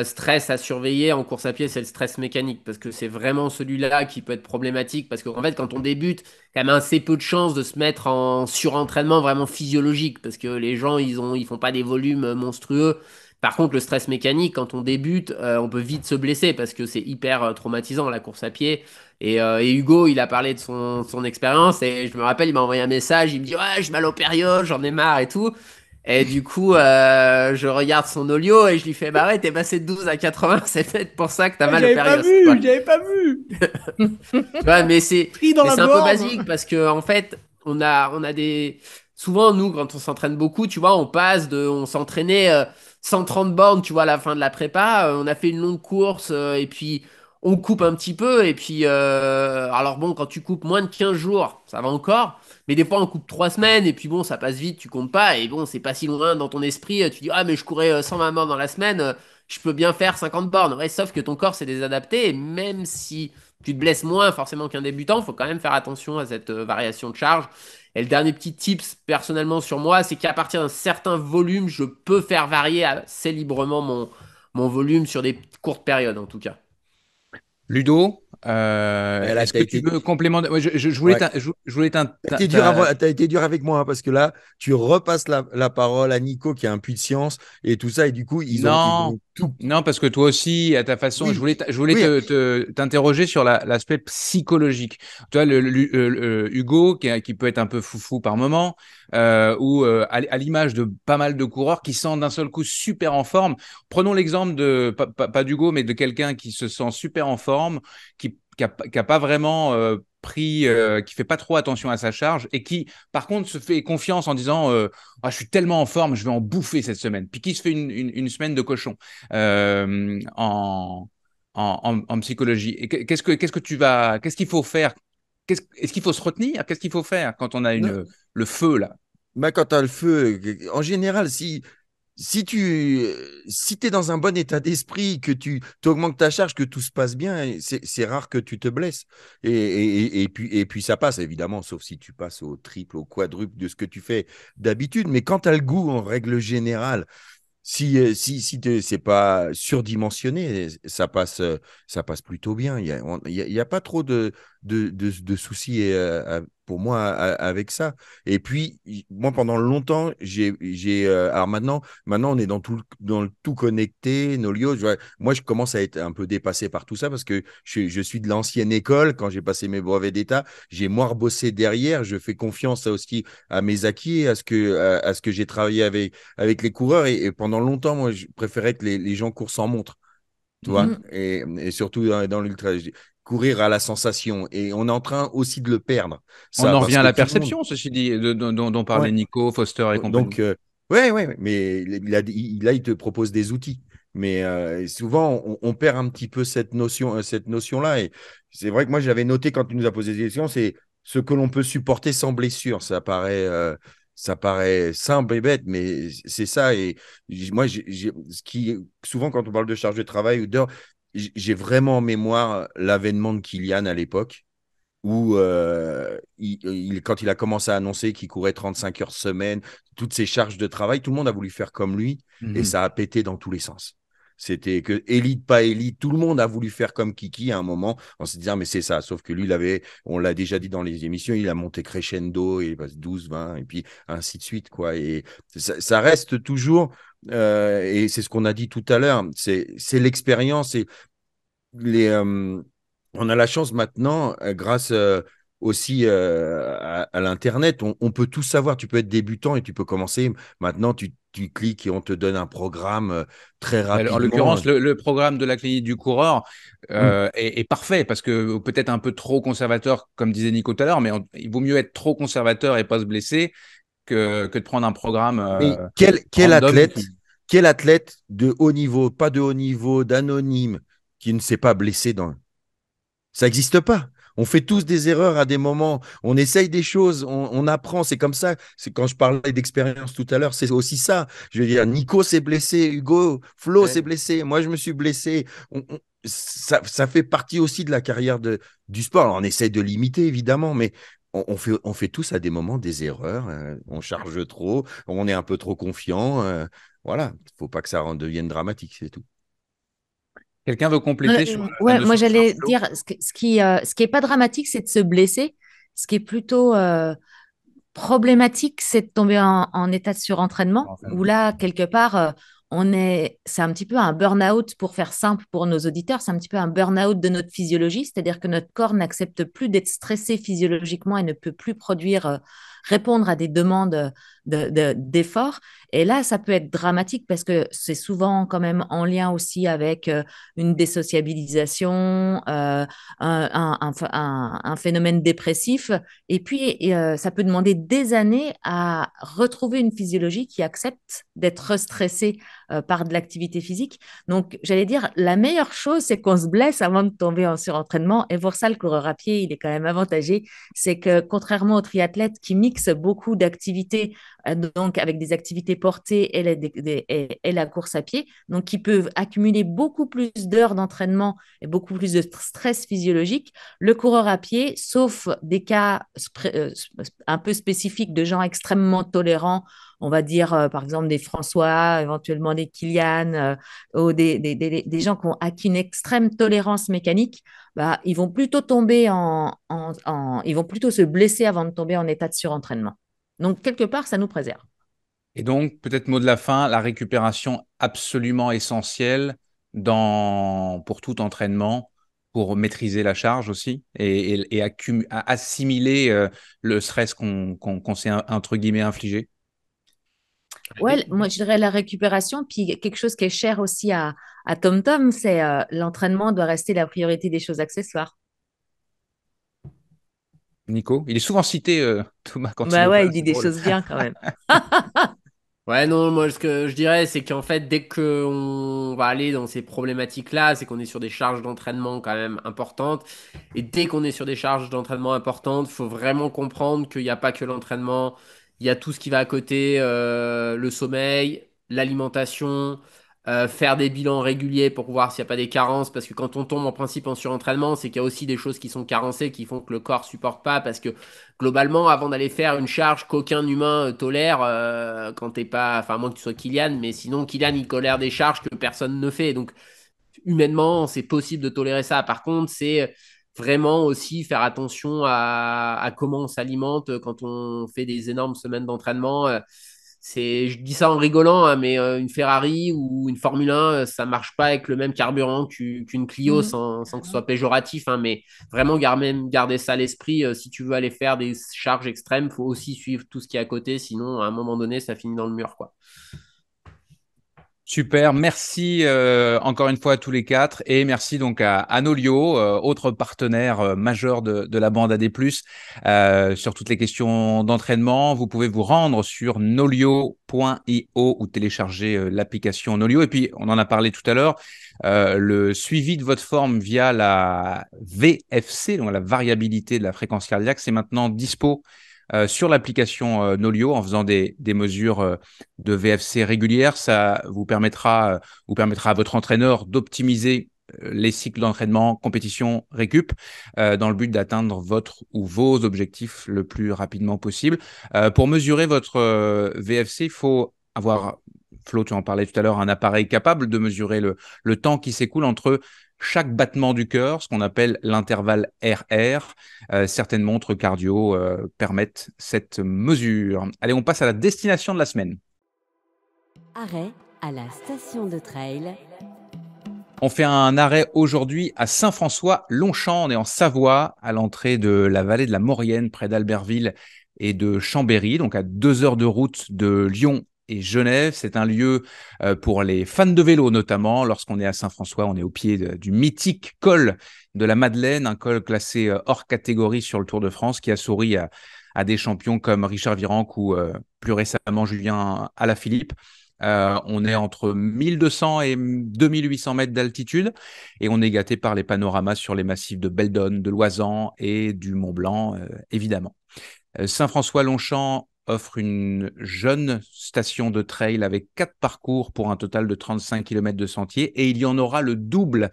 stress à surveiller en course à pied, c'est le stress mécanique, parce que c'est vraiment celui-là qui peut être problématique, parce qu'en fait, quand on débute, quand même assez peu de chances de se mettre en surentraînement vraiment physiologique, parce que les gens, ils font pas des volumes monstrueux. Par contre, le stress mécanique, quand on débute, on peut vite se blesser, parce que c'est hyper traumatisant la course à pied. Et Hugo, il a parlé de son expérience, et je me rappelle, il m'a envoyé un message, il me dit, ouais, j'ai mal au période, j'en ai marre et tout. Et du coup, je regarde son olio et je lui fais, bah ouais, t'es passé de 12 à 80, c'est peut-être pour ça que t'as Ah, mal au périos, quoi. j'avais pas vu. Tu vois, Pris dans mais la c'est un peu gorge. basique parce que, en fait, on a des, souvent, nous, quand on s'entraîne beaucoup, tu vois, on s'entraînait 130 bornes, tu vois, à la fin de la prépa, on a fait une longue course, et puis, on coupe un petit peu, et puis, alors bon, quand tu coupes moins de 15 jours, ça va encore. Mais des fois, on coupe 3 semaines, et puis bon, ça passe vite, tu comptes pas, et bon, c'est pas si loin dans ton esprit. Tu dis, ah, mais je courais 120 bornes dans la semaine, je peux bien faire 50 bornes. Ouais, sauf que ton corps s'est désadapté, et même si tu te blesses moins forcément qu'un débutant, il faut quand même faire attention à cette variation de charge. Et le dernier petit tips personnellement sur moi, c'est qu'à partir d'un certain volume, je peux faire varier assez librement mon volume sur des courtes périodes en tout cas. Ludo, Mais là, est-ce que tu veux complémenter? Ouais, ouais. je voulais T'as été dur avec moi, hein, parce que là, tu repasses la parole à Nico qui a un puits de science et tout ça. Et du coup, ils Non, vont tout. non, parce que toi aussi, à ta façon, Oui, je voulais oui. t'interroger sur l'aspect psychologique. Tu vois, Hugo, qui peut être un peu foufou par moment, ou à l'image de pas mal de coureurs qui sont d'un seul coup super en forme. Prenons l'exemple de, pas d'Hugo, mais de quelqu'un qui se sent super en forme, qui a pas vraiment qui fait pas trop attention à sa charge et qui, par contre, se fait confiance en disant ah, je suis tellement en forme, je vais en bouffer cette semaine. Puis qui se fait une semaine de cochon en psychologie. Et qu'est-ce qu'il faut faire? Est-ce qu'il faut se retenir? Qu'est-ce qu'il faut faire quand on a Non, le feu là? bah, quand tu as le feu, en général, si tu es dans un bon état d'esprit, que tu augmentes ta charge, que tout se passe bien, c'est rare que tu te blesses. Et puis ça passe, évidemment, sauf si tu passes au triple, au quadruple de ce que tu fais d'habitude. Mais quand tu as le goût, en règle générale, si c'est pas surdimensionné, ça passe plutôt bien. Il y a pas trop de soucis pour moi avec ça. Et puis, moi, pendant longtemps, alors maintenant, on est dans le tout connecté, nos lieux. Moi, je commence à être un peu dépassé par tout ça parce que je suis de l'ancienne école. Quand j'ai passé mes brevets d'État, j'ai moins rebossé derrière. Je fais confiance aussi à mes acquis, à ce que j'ai travaillé avec les coureurs. Et pendant longtemps, moi, je préférais que les gens courent sans montre, tu vois, Mhm. et surtout dans l'ultra. Courir à la sensation. Et on est en train aussi de le perdre, On ça, en revient parce à que la tout le monde. perception, ceci dit, dont Ouais. parlaient Nico, Foster et compagnie. Donc, ouais, mais là, il te propose des outils. Mais souvent, on perd un petit peu cette notion-là. Et c'est vrai que moi, j'avais noté quand tu nous as posé des questions, c'est ce que l'on peut supporter sans blessure. Ça paraît simple et bête, mais c'est ça. Et moi, souvent, quand on parle de charge de travail ou d'heures, j'ai vraiment en mémoire l'avènement de Kylian à l'époque où quand il a commencé à annoncer qu'il courait 35 heures semaine, toutes ses charges de travail, tout le monde a voulu faire comme lui et Mhm. ça a pété dans tous les sens. C'était que élite, pas élite, tout le monde a voulu faire comme Kiki à un moment en se disant, mais c'est ça. Sauf que lui, on l'a déjà dit dans les émissions, il a monté crescendo et il passe 12, 20 et puis ainsi de suite, quoi. Et ça reste toujours, et c'est ce qu'on a dit tout à l'heure, c'est l'expérience et les, on a la chance maintenant, grâce aussi à l'Internet, on peut tout savoir. Tu peux être débutant et tu peux commencer. Maintenant, tu cliques et on te donne un programme très En rapidement. l'occurrence, le programme de la clinique du coureur Hum. est parfait parce que peut-être un peu trop conservateur, comme disait Nico tout à l'heure, mais il vaut mieux être trop conservateur et pas se blesser que de prendre un programme Mais quel random. athlète de haut niveau, pas de haut niveau, d'anonyme, qui ne s'est pas blessé dans. Ça n'existe pas. On fait tous des erreurs à des moments. On essaye des choses, on apprend. C'est comme ça. C'est quand je parlais d'expérience tout à l'heure, c'est aussi ça. Je veux dire, Nico s'est blessé, Hugo, Flo s'est Ouais. blessé, moi je me suis blessé. Ça fait partie aussi de la carrière du sport. Alors, on essaye de limiter évidemment, mais on fait tous à des moments des erreurs. On charge trop, on est un peu trop confiant. Voilà, il ne faut pas que ça devienne dramatique, c'est tout. Quelqu'un veut compléter sur la Ouais, moi notion de charge, j'allais Flo? dire, ce qui est pas dramatique, c'est de se blesser. Ce qui est plutôt problématique, c'est de tomber en état de surentraînement, où là, quelque part, c'est un petit peu un burn-out, pour faire simple pour nos auditeurs, c'est un petit peu un burn-out de notre physiologie, c'est-à-dire que notre corps n'accepte plus d'être stressé physiologiquement et ne peut plus répondre à des demandes d'efforts. Et là, ça peut être dramatique parce que c'est souvent quand même en lien aussi avec une désociabilisation, un phénomène dépressif. Et puis, ça peut demander des années à retrouver une physiologie qui accepte d'être stressée par de l'activité physique. Donc, j'allais dire, la meilleure chose, c'est qu'on se blesse avant de tomber en surentraînement. Et pour ça, le coureur à pied, il est quand même avantagé. C'est que contrairement aux triathlètes qui mixent beaucoup d'activités, donc avec des activités portées et la course à pied, donc qui peuvent accumuler beaucoup plus d'heures d'entraînement et beaucoup plus de stress physiologique, le coureur à pied, sauf des cas un peu spécifiques de gens extrêmement tolérants, on va dire par exemple des François, éventuellement des Kylian, ou des gens qui ont acquis une extrême tolérance mécanique, bah, ils vont plutôt ils vont plutôt se blesser avant de tomber en état de surentraînement. Donc, quelque part, ça nous préserve. Et donc, peut-être mot de la fin, la récupération absolument essentielle pour tout entraînement, pour maîtriser la charge aussi assimiler le stress qu'on s'est entre guillemets infligé. Ouais, moi, je dirais la récupération. Puis, quelque chose qui est cher aussi à TomTom, c'est l'entraînement doit rester la priorité des choses accessoires. Nico, il est souvent cité, Thomas, quand il Bah n'est pas ouais, là, il dit c'est des drôle. choses bien quand même. Ouais, non, moi, ce que je dirais, c'est qu'en fait, dès qu'on va aller dans ces problématiques-là, c'est qu'on est sur des charges d'entraînement quand même importantes. Et dès qu'on est sur des charges d'entraînement importantes, il faut vraiment comprendre qu'il n'y a pas que l'entraînement, il y a tout ce qui va à côté, le sommeil, l'alimentation, faire des bilans réguliers pour voir s'il n'y a pas des carences, parce que quand on tombe en principe en surentraînement, c'est qu'il y a aussi des choses qui sont carencées, qui font que le corps supporte pas, parce que globalement, avant d'aller faire une charge qu'aucun humain tolère, quand t'es pas, enfin à moins que tu sois Kylian, mais sinon Kylian il tolère des charges que personne ne fait, donc humainement c'est possible de tolérer ça. Par contre, c'est vraiment aussi faire attention à comment on s'alimente quand on fait des énormes semaines d'entraînement. Je dis ça en rigolant, hein, mais une Ferrari ou une Formule 1, ça marche pas avec le même carburant qu'une Clio sans que ce soit péjoratif. Hein, mais vraiment garder ça à l'esprit. Si tu veux aller faire des charges extrêmes, faut aussi suivre tout ce qui est à côté. Sinon, à un moment donné, ça finit dans le mur, quoi. Super, merci encore une fois à tous les quatre et merci donc à Nolio, autre partenaire majeur de la bande AD+, sur toutes les questions d'entraînement. Vous pouvez vous rendre sur nolio.io ou télécharger l'application Nolio. Et puis, on en a parlé tout à l'heure, le suivi de votre forme via la VFC, donc la variabilité de la fréquence cardiaque, c'est maintenant dispo sur l'application Nolio en faisant des mesures de VFC régulières. Ça vous permettra à votre entraîneur d'optimiser les cycles d'entraînement, compétition, récup, dans le but d'atteindre votre ou vos objectifs le plus rapidement possible. Pour mesurer votre VFC, il faut avoir, Flo, tu en parlais tout à l'heure, un appareil capable de mesurer le temps qui s'écoule entre chaque battement du cœur, ce qu'on appelle l'intervalle RR. Certaines montres cardio permettent cette mesure. Allez, on passe à la destination de la semaine. Arrêt à la station de trail. On fait un arrêt aujourd'hui à Saint-François-Longchamp. On est en Savoie, à l'entrée de la vallée de la Maurienne, près d'Albertville et de Chambéry, donc à 2 heures de route de Lyon et Genève. C'est un lieu pour les fans de vélo notamment. Lorsqu'on est à Saint-François, on est au pied du mythique col de la Madeleine, un col classé hors catégorie sur le Tour de France qui a souri à des champions comme Richard Virenque ou plus récemment Julien Alaphilippe. On est entre 1200 et 2800 mètres d'altitude et on est gâté par les panoramas sur les massifs de Beldon, de Loisan et du Mont Blanc, évidemment. Saint-François-Longchamp offre une jeune station de trail avec 4 parcours pour un total de 35 km de sentiers et il y en aura le double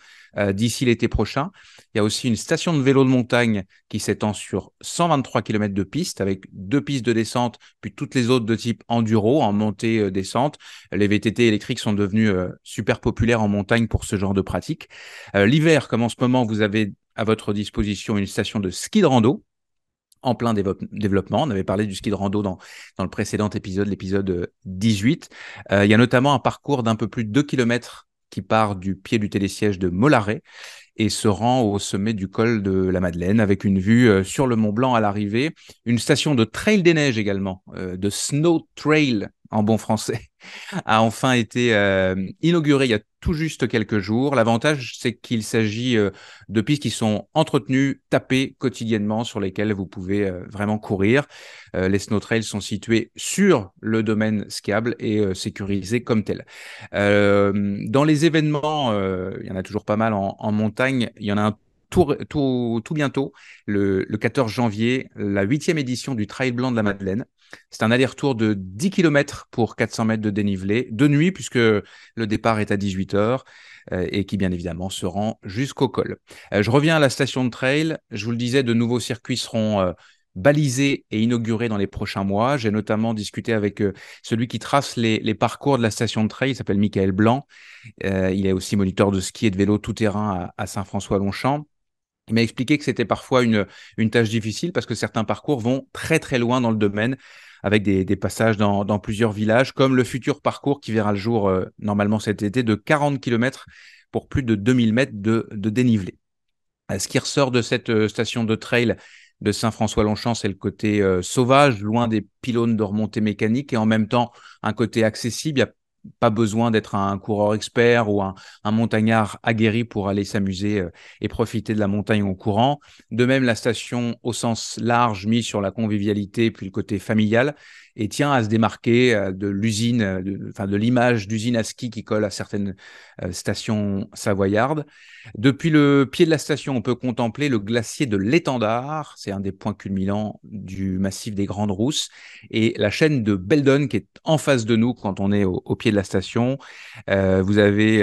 d'ici l'été prochain. Il y a aussi une station de vélo de montagne qui s'étend sur 123 km de pistes avec 2 pistes de descente puis toutes les autres de type enduro en montée-descente. Les VTT électriques sont devenus super populaires en montagne pour ce genre de pratique. L'hiver, comme en ce moment, vous avez à votre disposition une station de ski de rando en plein développement. On avait parlé du ski de rando dans le précédent épisode, l'épisode 18. Il y a notamment un parcours d'un peu plus de 2 km qui part du pied du télésiège de Mollaret et se rend au sommet du col de la Madeleine avec une vue sur le Mont Blanc à l'arrivée. Une station de trail des neiges également, de snow trail en bon français, a enfin été inaugurée il y a tout juste quelques jours. L'avantage, c'est qu'il s'agit de pistes qui sont entretenues, tapées quotidiennement, sur lesquelles vous pouvez vraiment courir. Les snow trails sont situés sur le domaine skiable et sécurisés comme tel. Dans les événements, il y en a toujours pas mal en montagne. Il y en a un tout bientôt, le 14 janvier, la 8e édition du Trail Blanc de la Madeleine. C'est un aller-retour de 10 km pour 400 mètres de dénivelé, de nuit, puisque le départ est à 18 heures et qui, bien évidemment, se rend jusqu'au col. Je reviens à la station de trail. Je vous le disais, de nouveaux circuits seront balisés et inaugurés dans les prochains mois. J'ai notamment discuté avec celui qui trace les parcours de la station de trail. Il s'appelle Michael Blanc. Il est aussi moniteur de ski et de vélo tout-terrain à Saint-François-Longchamp. Il m'a expliqué que c'était parfois une tâche difficile parce que certains parcours vont très très loin dans le domaine avec des passages dans plusieurs villages, comme le futur parcours qui verra le jour normalement cet été de 40 km pour plus de 2000 mètres de dénivelé. Ce qui ressort de cette station de trail de Saint-François-Longchamp, c'est le côté sauvage, loin des pylônes de remontée mécanique et en même temps un côté accessible. Il n'y a pas besoin d'être un coureur expert ou un montagnard aguerri pour aller s'amuser et profiter de la montagne en courant. De même, la station au sens large mise sur la convivialité puis le côté familial et tient à se démarquer de l'usine, de l'image d'usine à ski qui colle à certaines stations savoyardes. Depuis le pied de la station, on peut contempler le glacier de l'Étendard, c'est un des points culminants du massif des Grandes Rousses, et la chaîne de Beldon qui est en face de nous quand on est au pied de la station. Vous avez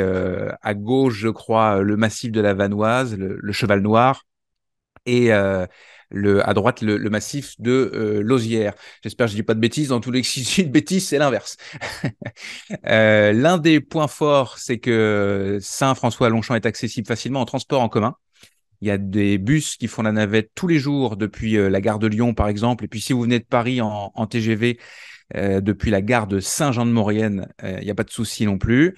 à gauche, je crois, le massif de la Vanoise, le Cheval Noir, et à droite, le massif de Lauzière. J'espère que je ne dis pas de bêtises. Dans tous les cas, si je dis de bêtises, c'est l'inverse. L'un des points forts, c'est que Saint-François-Longchamp est accessible facilement en transport en commun. Il y a des bus qui font la navette tous les jours depuis la gare de Lyon, par exemple. Et puis, si vous venez de Paris en TGV, depuis la gare de Saint-Jean-de-Maurienne, il n'y a pas de souci non plus.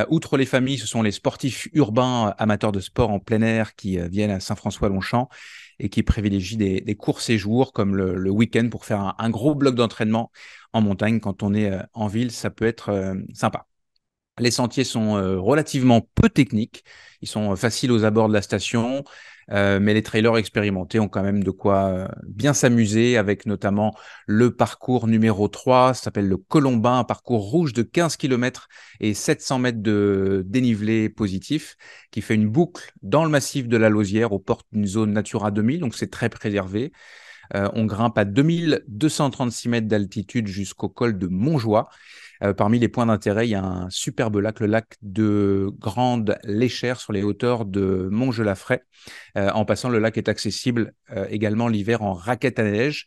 Outre les familles, ce sont les sportifs urbains amateurs de sport en plein air qui viennent à Saint-François-Longchamp et qui privilégient des courts séjours comme le week-end pour faire un gros bloc d'entraînement en montagne. Quand on est en ville, ça peut être sympa. Les sentiers sont relativement peu techniques. Ils sont faciles aux abords de la station, mais les trailers expérimentés ont quand même de quoi bien s'amuser avec notamment le parcours numéro 3, ça s'appelle le Colombin, un parcours rouge de 15 km et 700 mètres de dénivelé positif qui fait une boucle dans le massif de la Lauzière aux portes d'une zone Natura 2000, donc c'est très préservé. On grimpe à 2236 mètres d'altitude jusqu'au col de Montjoie. Parmi les points d'intérêt, il y a un superbe lac, le lac de Grande Léchère sur les hauteurs de Montgelafray. En passant, le lac est accessible également l'hiver en raquette à neige.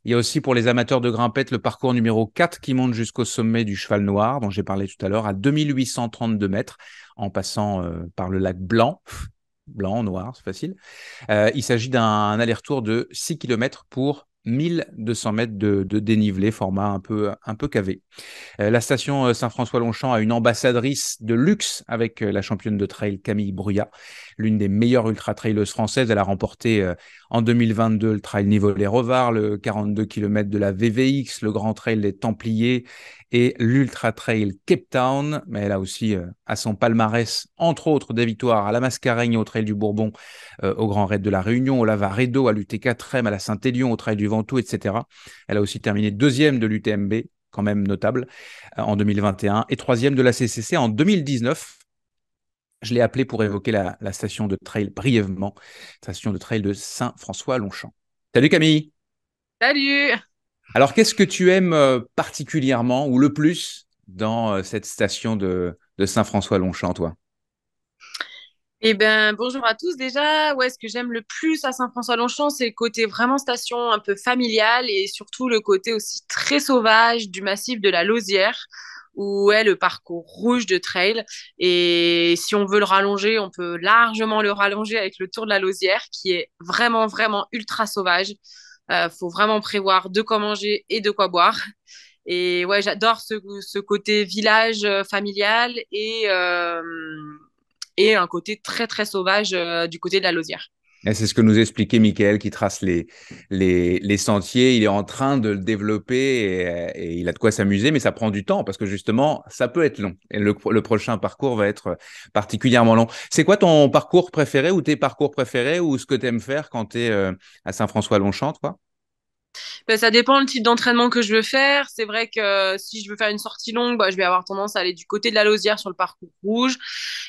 Il y a aussi pour les amateurs de grimpette le parcours numéro 4 qui monte jusqu'au sommet du Cheval Noir, dont j'ai parlé tout à l'heure, à 2832 mètres, en passant par le lac Blanc. Blanc, noir, c'est facile. Il s'agit d'un aller-retour de 6 km pour 1200 mètres de dénivelé, format un peu cavé. La station Saint-François-Longchamp a une ambassadrice de luxe avec la championne de trail Camille Bruyat, l'une des meilleures ultra-traileuses françaises. Elle a remporté en 2022 le trail Nivolet-Revard, le 42 km de la VVX, le grand trail des Templiers et l'ultra-trail Cape Town. Mais elle a aussi à son palmarès, entre autres, des victoires à la Mascareigne, au trail du Bourbon, au Grand Raid de la Réunion, au Lavaredo, à l'UT4M, à la Saint-Élion, au trail du Ventoux, etc. Elle a aussi terminé deuxième de l'UTMB, quand même notable, en 2021, et troisième de la CCC en 2019. Je l'ai appelé pour évoquer la station de trail brièvement, station de trail de Saint-François-Longchamp. Salut Camille. Salut. Alors, qu'est-ce que tu aimes particulièrement ou le plus dans cette station de Saint-François-Longchamp, toi? Eh ben, bonjour à tous déjà. Ouais, ce que j'aime le plus à Saint-François-Longchamp, c'est le côté vraiment station un peu familiale et surtout le côté aussi très sauvage du massif de la Lauzière, où est le parcours rouge de trail. Et si on veut le rallonger, on peut largement le rallonger avec le tour de la Lauzière, qui est vraiment, vraiment ultra sauvage. Faut vraiment prévoir de quoi manger et de quoi boire. Et ouais, j'adore ce côté village familial et un côté très, très sauvage du côté de la Lauzière. Et c'est ce que nous expliquait Mickaël qui trace les sentiers. Il est en train de le développer et il a de quoi s'amuser, mais ça prend du temps parce que justement, ça peut être long. Et le prochain parcours va être particulièrement long. C'est quoi ton parcours préféré ou tes parcours préférés ou ce que tu aimes faire quand tu es à Saint-François-Longchamp, toi? Ben, ça dépend le type d'entraînement que je veux faire. C'est vrai que si je veux faire une sortie longue, bah, je vais avoir tendance à aller du côté de la Lauzière sur le parcours rouge.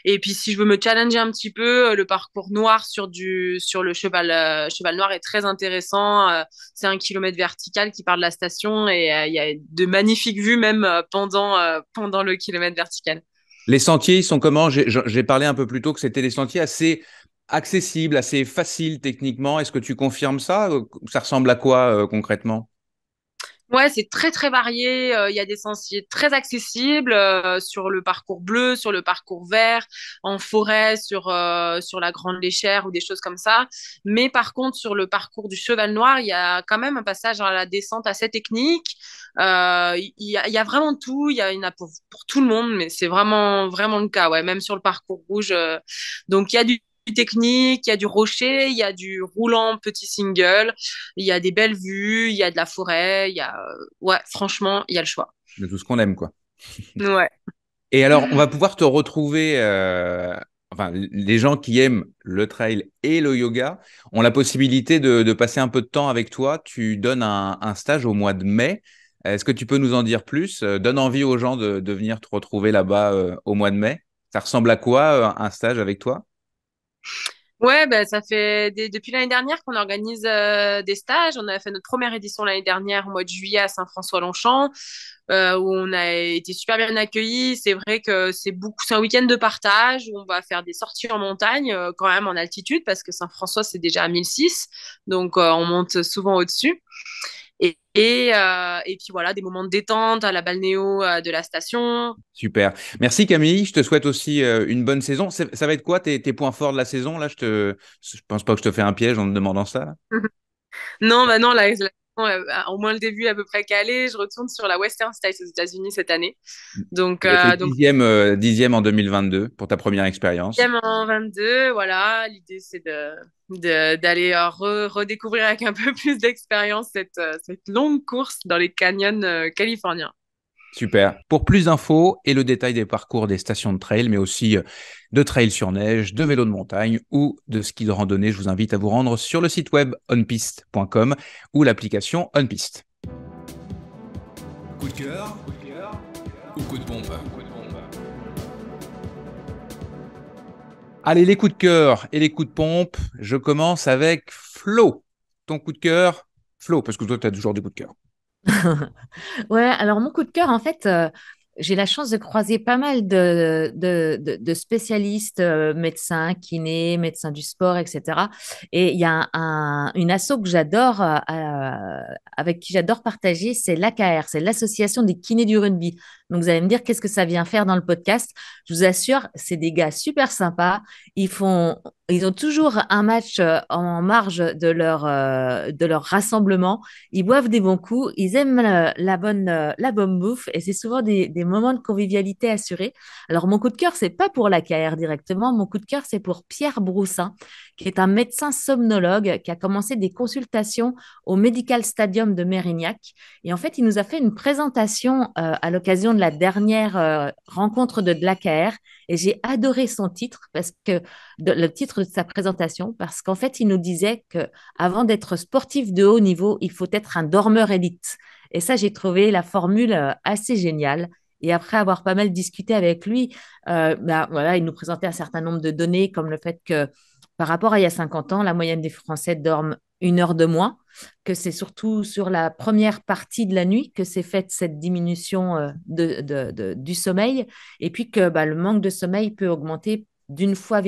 Et puis si je veux me challenger un petit peu, le parcours noir sur le cheval noir est très intéressant. C'est 1 kilomètre vertical qui part de la station et il y a de magnifiques vues même pendant le kilomètre vertical. Les sentiers, ils sont comment? J'ai parlé un peu plus tôt que c'était des sentiers assez accessibles, assez faciles techniquement. Est-ce que tu confirmes ça? Ça ressemble à quoi concrètement? Ouais, c'est très très varié. Il y a des sentiers très accessibles sur le parcours bleu, sur le parcours vert, en forêt, sur la Grande Léchère ou des choses comme ça. Mais par contre, sur le parcours du Cheval Noir, il y a quand même un passage à la descente assez technique. Il y a vraiment tout. Il y en a pour tout le monde, mais c'est vraiment vraiment le cas. Ouais, même sur le parcours rouge. Donc il y a du technique, il y a du rocher, il y a du roulant petit single, il y a des belles vues, il y a de la forêt, ouais, franchement, il y a le choix. De tout ce qu'on aime, quoi. Ouais. Et alors, on va pouvoir te retrouver, enfin, les gens qui aiment le trail et le yoga ont la possibilité de passer un peu de temps avec toi. Tu donnes un stage au mois de mai Est-ce que tu peux nous en dire plus? Donne envie aux gens de venir te retrouver là-bas au mois de mai. Ça ressemble à quoi un stage avec toi? Ouais, ben ça fait depuis l'année dernière qu'on organise des stages. On a fait notre première édition l'année dernière au mois de juillet à Saint-François-Longchamp, où on a été super bien accueillis. C'est vrai que c'est un week-end de partage où on va faire des sorties en montagne, quand même en altitude, parce que Saint-François c'est déjà à 1006, donc on monte souvent au-dessus. Et puis voilà, des moments de détente à la balnéo de la station. Super. Merci Camille. Je te souhaite aussi une bonne saison. Ça va être quoi tes points forts de la saison là? Je pense pas que je te fais un piège en te demandant ça, là. Non, bah non, au moins le début est à peu près calé. Je retourne sur la Western States aux États-Unis cette année. Donc, Tu avais fait donc dixième en 2022 pour ta première expérience. deuxième en 22, voilà. L'idée, c'est d'aller redécouvrir avec un peu plus d'expérience cette longue course dans les canyons californiens. Super. Pour plus d'infos et le détail des parcours des stations de trail, mais aussi de trail sur neige, de vélo de montagne ou de ski de randonnée, je vous invite à vous rendre sur le site web onpiste.com ou l'application OnPiste. Coup de cœur ou coup de pompe? Allez, les coups de cœur et les coups de pompe, je commence avec Flo. Ton coup de cœur, Flo, parce que toi, tu as toujours des coups de cœur. Ouais, alors mon coup de cœur, en fait, j'ai la chance de croiser pas mal de spécialistes, médecins, kinés, médecins du sport, etc. Et il y a une asso que j'adore, avec qui j'adore partager, c'est l'AKR, c'est l'Association des kinés du rugby. Donc vous allez me dire qu'est-ce que ça vient faire dans le podcast. Je vous assure, c'est des gars super sympas. Ils ont toujours un match en marge de leur rassemblement. Ils boivent des bons coups, ils aiment la bonne bouffe et c'est souvent des moments de convivialité assurés. Alors, mon coup de cœur, c'est pas pour la KR directement. Mon coup de cœur, c'est pour Pierre Broussin, qui est un médecin somnologue qui a commencé des consultations au Medical Stadium de Mérignac. Et en fait, il nous a fait une présentation à l'occasion de la dernière rencontre de l'AKR. Et j'ai adoré son titre, le titre de sa présentation, parce qu'en fait, il nous disait que avant d'être sportif de haut niveau, il faut être un dormeur élite. Et ça, j'ai trouvé la formule assez géniale. Et après avoir pas mal discuté avec lui, voilà, il nous présentait un certain nombre de données, comme le fait que par rapport à il y a 50 ans, la moyenne des Français dorment 1 heure de moins, que c'est surtout sur la première partie de la nuit que s'est faite cette diminution du sommeil, et puis que le manque de sommeil peut augmenter d'1,7 fois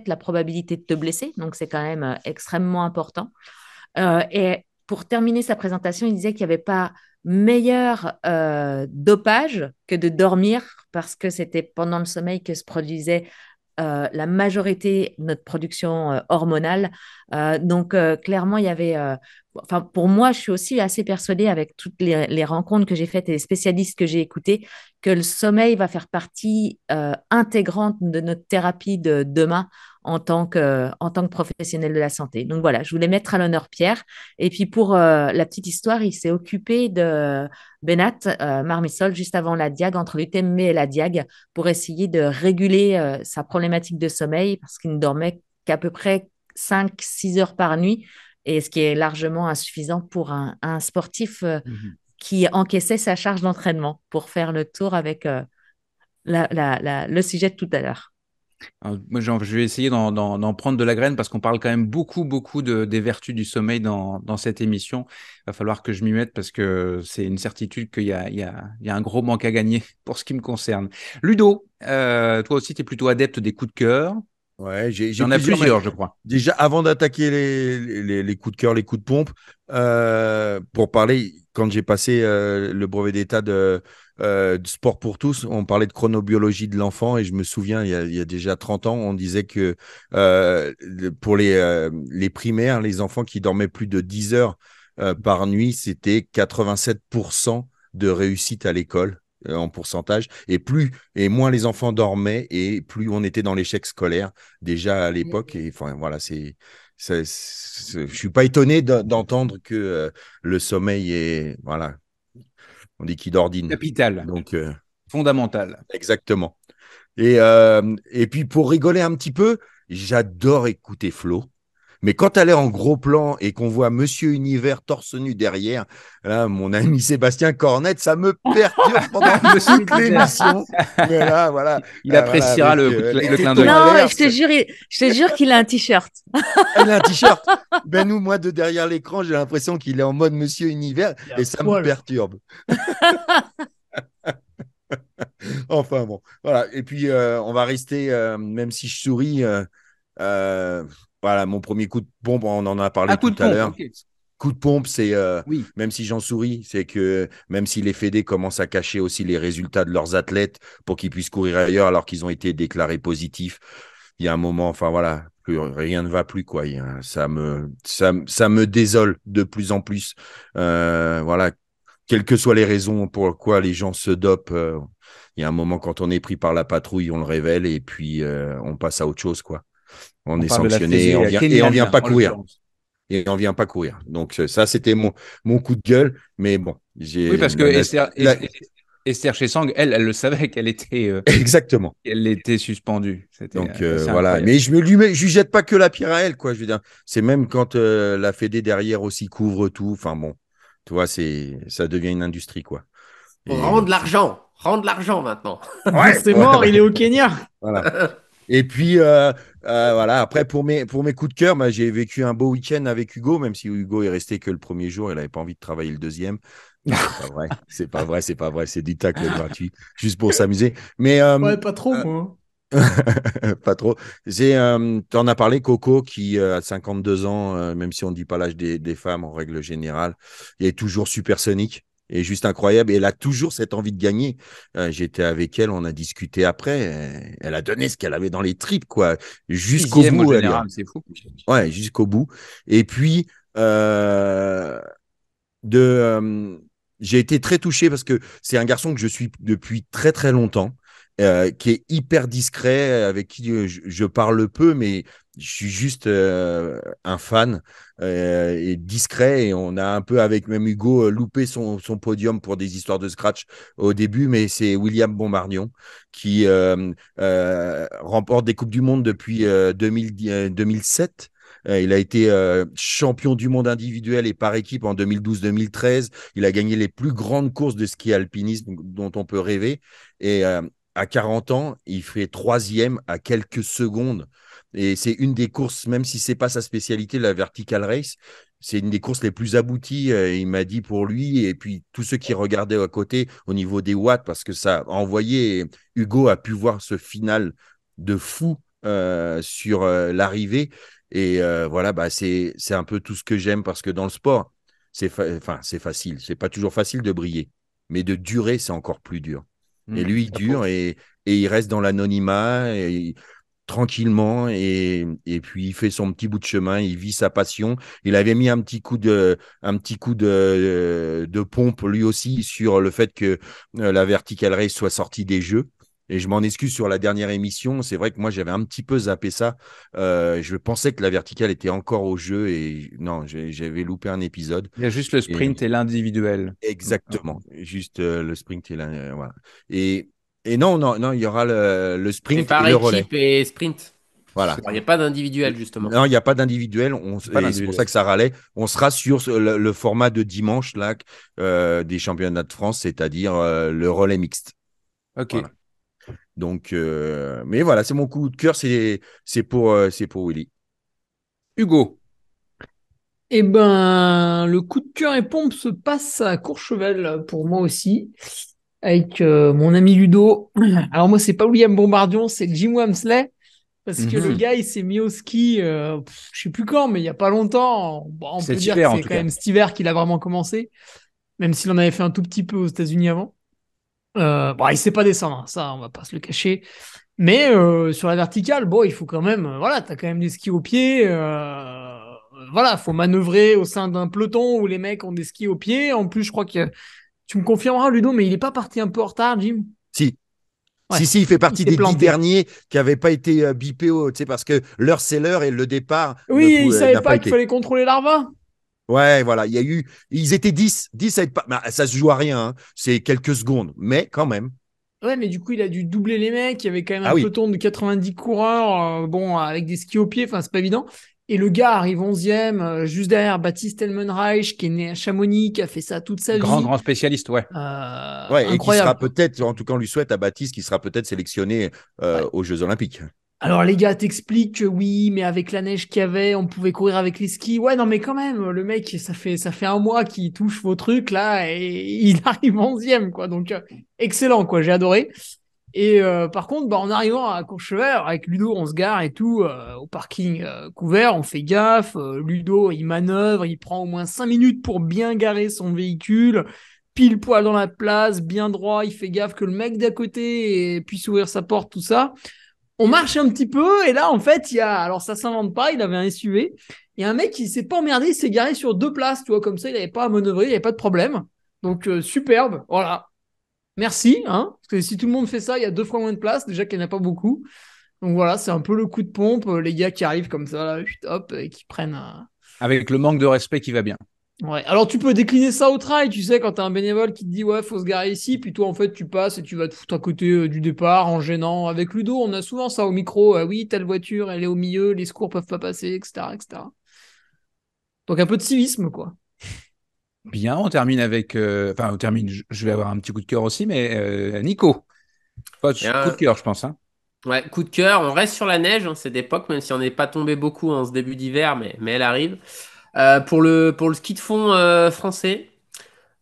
la probabilité de te blesser, donc c'est quand même extrêmement important. Et pour terminer sa présentation, il disait qu'il n'y avait pas meilleur dopage que de dormir parce que c'était pendant le sommeil que se produisait la majorité de notre production hormonale. Donc, clairement, il y avait... Enfin, pour moi, je suis aussi assez persuadée avec toutes les rencontres que j'ai faites et les spécialistes que j'ai écoutés que le sommeil va faire partie intégrante de notre thérapie de demain en tant que professionnel de la santé. Donc voilà, je voulais mettre à l'honneur Pierre. Et puis pour la petite histoire, il s'est occupé de Benat Marmisol juste avant la diag, entre l'UTMB et la diag, pour essayer de réguler sa problématique de sommeil parce qu'il ne dormait qu'à peu près 5-6 heures par nuit, et ce qui est largement insuffisant pour un sportif qui encaissait sa charge d'entraînement, pour faire le tour avec le sujet de tout à l'heure. Alors, moi, je vais essayer d'en prendre de la graine parce qu'on parle quand même beaucoup des vertus du sommeil dans cette émission. Il va falloir que je m'y mette parce que c'est une certitude qu'il y a un gros manque à gagner pour ce qui me concerne. Ludo, toi aussi, tu es plutôt adepte des coups de cœur. Ouais, j'ai Il y en a plusieurs, je crois. Déjà, avant d'attaquer les coups de cœur, les coups de pompe, pour parler, quand j'ai passé le brevet d'état de sport pour tous, on parlait de chronobiologie de l'enfant et je me souviens, il y a déjà 30 ans, on disait que pour les primaires, les enfants qui dormaient plus de 10 heures par nuit, c'était 87% de réussite à l'école en pourcentage, et moins les enfants dormaient et plus on était dans l'échec scolaire déjà à l'époque. Et enfin voilà, je suis pas étonné d'entendre que le sommeil est, voilà, on dit qu'il dordine. Capital. Donc fondamental. Exactement. Et puis pour rigoler un petit peu, j'adore écouter Flo. Mais quand elle est en gros plan et qu'on voit Monsieur Univers torse nu derrière, là, mon ami Sébastien Cornette, ça me perturbe pendant toute l'émission. Voilà. Il appréciera avec, le les clin tétons d'œil. à Non, l'air, je te jure qu'il a un t-shirt. il a un t-shirt. Ben nous, moi, de derrière l'écran, j'ai l'impression qu'il est en mode Monsieur Univers et ça me perturbe. Enfin bon, voilà. Et puis, on va rester, même si je souris, voilà, mon premier coup de pompe, on en a parlé tout à l'heure. Okay. Coup de pompe, c'est, oui. même si j'en souris, c'est que même si les fédés commencent à cacher aussi les résultats de leurs athlètes pour qu'ils puissent courir ailleurs alors qu'ils ont été déclarés positifs, il y a un moment, enfin voilà, rien ne va plus, quoi. Ça me désole de plus en plus. Voilà, quelles que soient les raisons pourquoi les gens se dopent, il y a un moment, quand on est pris par la patrouille, on le révèle et puis on passe à autre chose, quoi. On est sanctionné et on vient pas courir. Et on vient pas courir. Donc ça, c'était mon coup de gueule. Mais bon, oui, parce que Esther Chesang, elle le savait qu'elle était exactement. Elle était suspendue. Donc voilà. Mais je lui jette pas que la pierre à elle, quoi. Je veux dire, c'est même quand la Fédé derrière aussi couvre tout. Enfin bon, tu vois, ça devient une industrie, quoi. Rends de l'argent maintenant. Ouais, c'est mort, il est au Kenya. Voilà. Et puis, voilà, après, pour mes coups de cœur, j'ai vécu un beau week-end avec Hugo, même si Hugo est resté que le premier jour, il n'avait pas envie de travailler le deuxième. C'est pas vrai, c'est du tacle gratuit, juste pour s'amuser. Mais, ouais, pas trop, moi. Pas trop. Tu en as parlé, Coco, qui a 52 ans, même si on ne dit pas l'âge des femmes en règle générale, il est toujours supersonique. Et juste incroyable. Et elle a toujours cette envie de gagner. J'étais avec elle, on a discuté après. Elle a donné ce qu'elle avait dans les tripes, quoi. Jusqu'au bout. C'est fou. Ouais, jusqu'au bout. Et puis, j'ai été très touché parce que c'est un garçon que je suis depuis très, très longtemps. Qui est hyper discret, avec qui je parle peu, mais je suis juste un fan et discret. Et on a un peu, avec même Hugo, loupé son podium pour des histoires de scratch au début, mais c'est William Bombardion qui remporte des Coupes du Monde depuis 2007. Il a été champion du monde individuel et par équipe en 2012-2013. Il a gagné les plus grandes courses de ski alpinisme dont on peut rêver. Et à 40 ans, il fait 3e à quelques secondes. Et c'est une des courses, même si ce n'est pas sa spécialité, la vertical race, c'est une des courses les plus abouties, il m'a dit, pour lui. Et puis, tous ceux qui regardaient à côté au niveau des watts, parce que ça a envoyé, Hugo a pu voir ce final de fou sur l'arrivée. Et voilà, c'est un peu tout ce que j'aime, parce que dans le sport, c'est facile. C'est pas toujours facile de briller. Mais de durer, c'est encore plus dur. Et lui, il dure et il reste dans l'anonymat tranquillement et puis il fait son petit bout de chemin, il vit sa passion. Il avait mis un petit coup de pompe lui aussi sur le fait que la vertical race soit sortie des jeux. Et je m'en excuse sur la dernière émission. C'est vrai que moi, j'avais un petit peu zappé ça. Je pensais que la verticale était encore au jeu et non, j'avais loupé un épisode. Il y a juste le sprint et l'individuel. Exactement. Juste le sprint et voilà. Et non, il y aura le sprint et le relais. Équipe et sprint. Voilà. Il n'y a pas d'individuel, justement. Non, il n'y a pas d'individuel. C'est pour ça que ça râlait. On sera sur le format de dimanche là, des championnats de France, c'est-à-dire le relais mixte. Ok. Voilà. Donc, mais voilà, c'est mon coup de cœur, c'est pour Willy. Hugo. Eh ben, le coup de cœur et pompe se passe à Courchevel pour moi aussi, avec mon ami Ludo. Alors moi, c'est pas William Bombardion, c'est Jim Wamsley, parce que le gars, il s'est mis au ski, je sais plus quand, mais il y a pas longtemps. Bon, on peut dire que c'est quand même cet hiver qu'il a vraiment commencé, même s'il en avait fait un tout petit peu aux États-Unis avant. Bon, il sait pas descendre, hein, ça, on va pas se le cacher. Mais sur la verticale, bon, il faut quand même, voilà, t'as quand même des skis au pied. Voilà, faut manœuvrer au sein d'un peloton où les mecs ont des skis au pied. En plus, je crois que tu me confirmeras, Ludo, mais il est pas parti un peu en retard, Jim? Si. Ouais. Si, il fait partie des 10 derniers qui n'avaient pas été bipés, parce que l'heure, c'est l'heure et le départ. Oui, il ne savait pas qu'il fallait contrôler l'arva. Ouais, voilà, ils étaient 10 à être pas, bah, ça se joue à rien, hein. C'est quelques secondes, mais quand même. Ouais, mais du coup, il a dû doubler les mecs, il y avait quand même un peloton de 90 coureurs, bon, avec des skis au pied, enfin, c'est pas évident. Et le gars arrive 11e, juste derrière Baptiste Helmenreich, qui est né à Chamonix, qui a fait ça toute sa Grand, vie. grand spécialiste, ouais. Ouais, et qui sera Incroyable. peut-être, en tout cas, on lui souhaite à Baptiste, qui sera peut-être sélectionné Ouais. aux Jeux Olympiques. Alors les gars t'expliquent que oui, mais avec la neige qu'il y avait, on pouvait courir avec les skis. Ouais, non, mais quand même, le mec, ça fait un mois qu'il touche vos trucs là et il arrive 11e, quoi. Donc excellent, quoi. J'ai adoré. Et par contre, en arrivant à Courchevel, avec Ludo, on se gare et tout au parking couvert, on fait gaffe. Ludo, il manœuvre, il prend au moins 5 minutes pour bien garer son véhicule, pile poil dans la place, bien droit. Il fait gaffe que le mec d'à côté puisse ouvrir sa porte, tout ça. On marche un petit peu et là, en fait, alors ça s'invente pas, il avait un SUV. Et un mec, il s'est pas emmerdé, il s'est garé sur 2 places, tu vois, comme ça, il avait pas à manœuvrer, il n'y avait pas de problème. Donc, superbe, voilà. Merci, hein, parce que si tout le monde fait ça, il y a 2 fois moins de place, déjà qu'il n'y en a pas beaucoup. Donc voilà, c'est un peu le coup de pompe, les gars qui arrivent comme ça, là, hop, et qui prennent un... Avec le manque de respect qui va bien. Ouais. Alors tu peux décliner ça au trail, tu sais, quand t'as un bénévole qui te dit ouais, faut se garer ici, puis toi en fait tu passes et tu vas te foutre à côté du départ en gênant. Avec Ludo, on a souvent ça au micro, oui, telle voiture, elle est au milieu, les secours peuvent pas passer, etc., etc. Donc un peu de civisme, quoi. Bien, on termine avec. Enfin, on termine. Je vais avoir un petit coup de cœur aussi, mais Nico. Pas de Et, coup de cœur, je pense. Hein. ouais, coup de cœur, on reste sur la neige, hein, c'est d'époque, même si on n'est pas tombé beaucoup en ce début d'hiver, mais elle arrive. Pour le ski de fond français,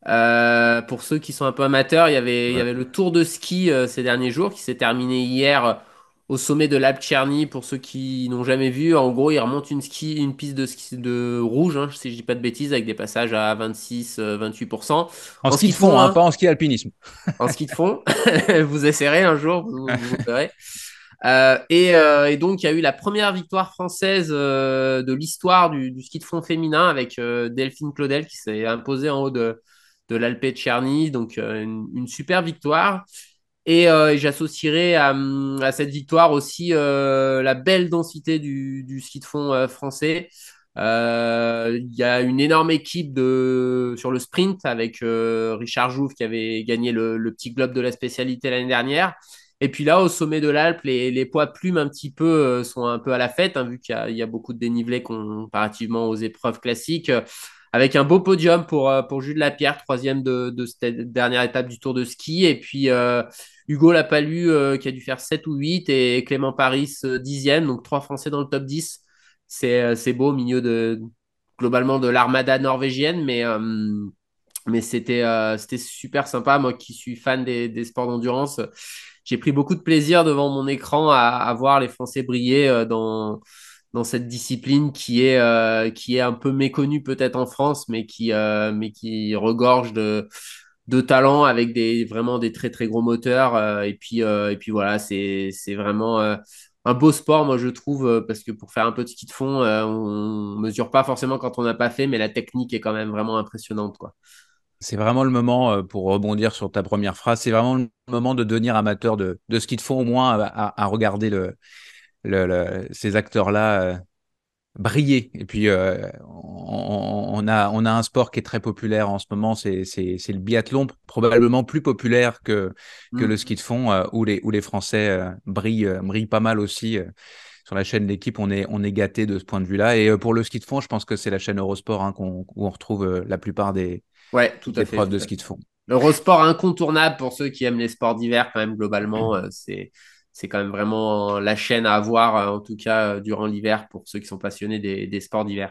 pour ceux qui sont un peu amateurs, il y avait le tour de ski ces derniers jours qui s'est terminé hier au sommet de l'Alpe Tcherny. Pour ceux qui n'ont jamais vu, en gros, ils remontent une piste de ski de rouge, hein, si je dis pas de bêtises, avec des passages à 26, 28%. En En ski ski de de fond, fond, hein, hein, pas en ski alpinisme. en ski de fond. Vous essaierez un jour, vous verrez. Et donc, il y a eu la première victoire française de l'histoire du ski de fond féminin avec Delphine Claudel qui s'est imposée en haut de l'Alpe Tcherny. Donc, une super victoire. Et j'associerai à cette victoire aussi la belle densité du ski de fond français. Il y a une énorme équipe sur le sprint avec Richard Jouve qui avait gagné le petit globe de la spécialité l'année dernière. Et puis là, au sommet de l'Alpe, les poids plumes un petit peu sont un peu à la fête, hein, vu qu'il y a beaucoup de dénivelé comparativement aux épreuves classiques. Avec un beau podium pour Jules Lapierre, troisième de cette dernière étape du Tour de Ski. Et puis Hugo Lapalu qui a dû faire 7 ou 8 et Clément Paris 10e, donc 3 Français dans le top 10. C'est beau au milieu globalement de l'armada norvégienne, mais c'était super sympa. Moi qui suis fan des sports d'endurance, j'ai pris beaucoup de plaisir devant mon écran à voir les Français briller dans cette discipline qui est un peu méconnue peut-être en France, mais qui regorge de talent avec vraiment des très très gros moteurs. Et puis voilà, c'est vraiment un beau sport, moi je trouve, parce que pour faire un peu de ski de fond, on mesure pas forcément quand on n'a pas fait, mais la technique est quand même vraiment impressionnante, quoi. C'est vraiment le moment, pour rebondir sur ta première phrase, c'est vraiment le moment de devenir amateur de ski de fond, au moins à regarder ces acteurs-là briller. Et puis, on a un sport qui est très populaire en ce moment, c'est le biathlon, probablement plus populaire que le ski de fond, où les Français brillent pas mal aussi. Sur la chaîne L'équipe, on est gâté de ce point de vue-là. Et pour le ski de fond, je pense que c'est la chaîne Eurosport, hein, où on retrouve la plupart des Ouais, tout à fait. épreuves Tout de à fait. ski de fond. L'Eurosport incontournable pour ceux qui aiment les sports d'hiver, quand même, globalement, c'est quand même vraiment la chaîne à avoir, en tout cas, durant l'hiver, pour ceux qui sont passionnés des sports d'hiver.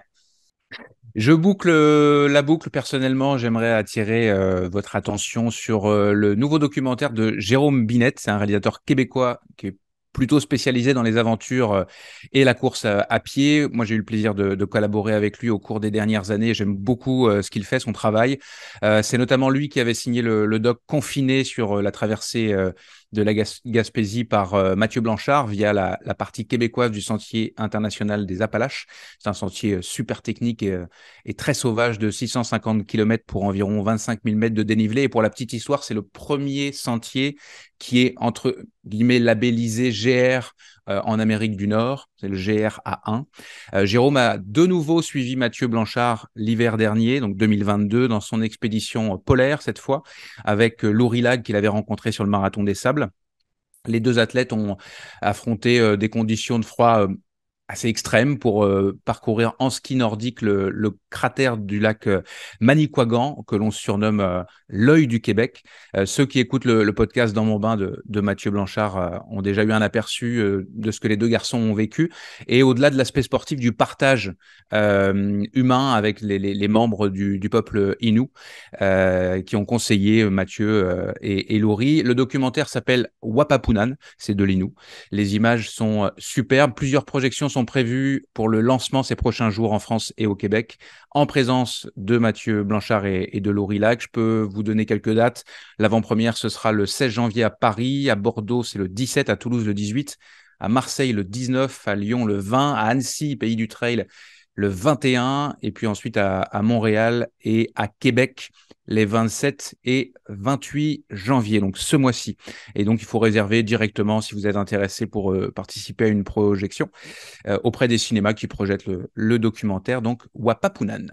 Je boucle la boucle. Personnellement, j'aimerais attirer votre attention sur le nouveau documentaire de Jérôme Binet. C'est un réalisateur québécois qui est plutôt spécialisé dans les aventures et la course à pied. Moi, j'ai eu le plaisir de collaborer avec lui au cours des dernières années. J'aime beaucoup ce qu'il fait, son travail. C'est notamment lui qui avait signé le doc Confiné sur la traversée de la Gaspésie par Mathieu Blanchard via la partie québécoise du Sentier international des Appalaches. C'est un sentier super technique et très sauvage de 650 km pour environ 25 000 mètres de dénivelé. Et pour la petite histoire, c'est le premier sentier qui est entre guillemets labellisé GR en Amérique du Nord. C'est le GR A1. Jérôme a de nouveau suivi Mathieu Blanchard l'hiver dernier, donc 2022, dans son expédition polaire cette fois, avec Laurie Lag qu'il avait rencontré sur le Marathon des Sables. Les deux athlètes ont affronté des conditions de froid assez extrême pour parcourir en ski nordique le cratère du lac Manicouagan, que l'on surnomme l'œil du Québec. Ceux qui écoutent le podcast Dans mon bain de Mathieu Blanchard ont déjà eu un aperçu de ce que les deux garçons ont vécu. Et au-delà de l'aspect sportif, du partage humain avec les membres du peuple Innu qui ont conseillé Mathieu et Laurie. Le documentaire s'appelle Wapapunan, c'est de l'Innu. Les images sont superbes. Plusieurs projections sont prévues pour le lancement ces prochains jours en France et au Québec, en présence de Mathieu Blanchard et de Laurie Lac. Je peux vous donner quelques dates. L'avant-première, ce sera le 16 janvier à Paris. À Bordeaux, c'est le 17. À Toulouse, le 18. À Marseille, le 19. À Lyon, le 20. À Annecy, pays du trail, le 21. Et puis ensuite à Montréal et à Québec, les 27 et 28 janvier, donc ce mois-ci. Et donc, il faut réserver directement si vous êtes intéressé pour participer à une projection auprès des cinémas qui projettent le documentaire, donc Wapapunan.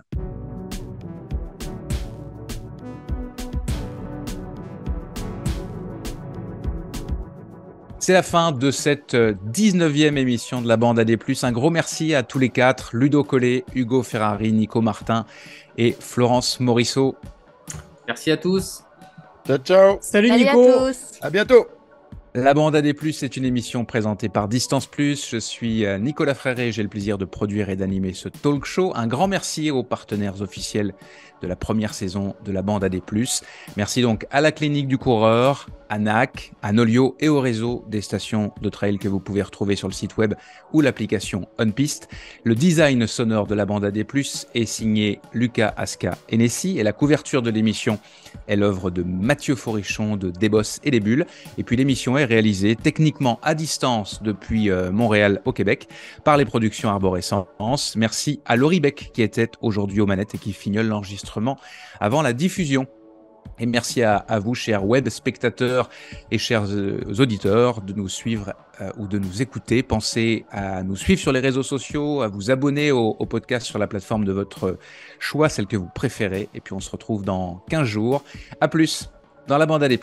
C'est la fin de cette 19e émission de la bande AD+. Un gros merci à tous les quatre, Ludo Collet, Hugo Ferrari, Nico Martin et Florence Morisseau. Merci à tous. Ciao, ciao. Salut Salut Nico. à tous. À bientôt. La bande AD+, c'est une émission présentée par Distance Plus. Je suis Nicolas Fréré et j'ai le plaisir de produire et d'animer ce talk show. Un grand merci aux partenaires officiels de la première saison de la bande AD+. Merci donc à la Clinique du Coureur, à NAC, à Nolio et au réseau des stations de trail que vous pouvez retrouver sur le site web ou l'application OnPiste. Le design sonore de la bande AD+, est signé Lucas Asca Hennessy et la couverture de l'émission est l'œuvre de Mathieu Forichon de Desbosses et des Bulles. Et puis l'émission est réalisée techniquement à distance depuis Montréal au Québec par les productions Arborescence. Merci à Laurie Beck qui était aujourd'hui aux manettes et qui fignole l'enregistrement avant la diffusion. Et merci à vous, chers web spectateurs et chers auditeurs, de nous suivre ou de nous écouter. Pensez à nous suivre sur les réseaux sociaux, à vous abonner au podcast sur la plateforme de votre choix, celle que vous préférez. Et puis on se retrouve dans 15 jours. À plus dans la bande AD+.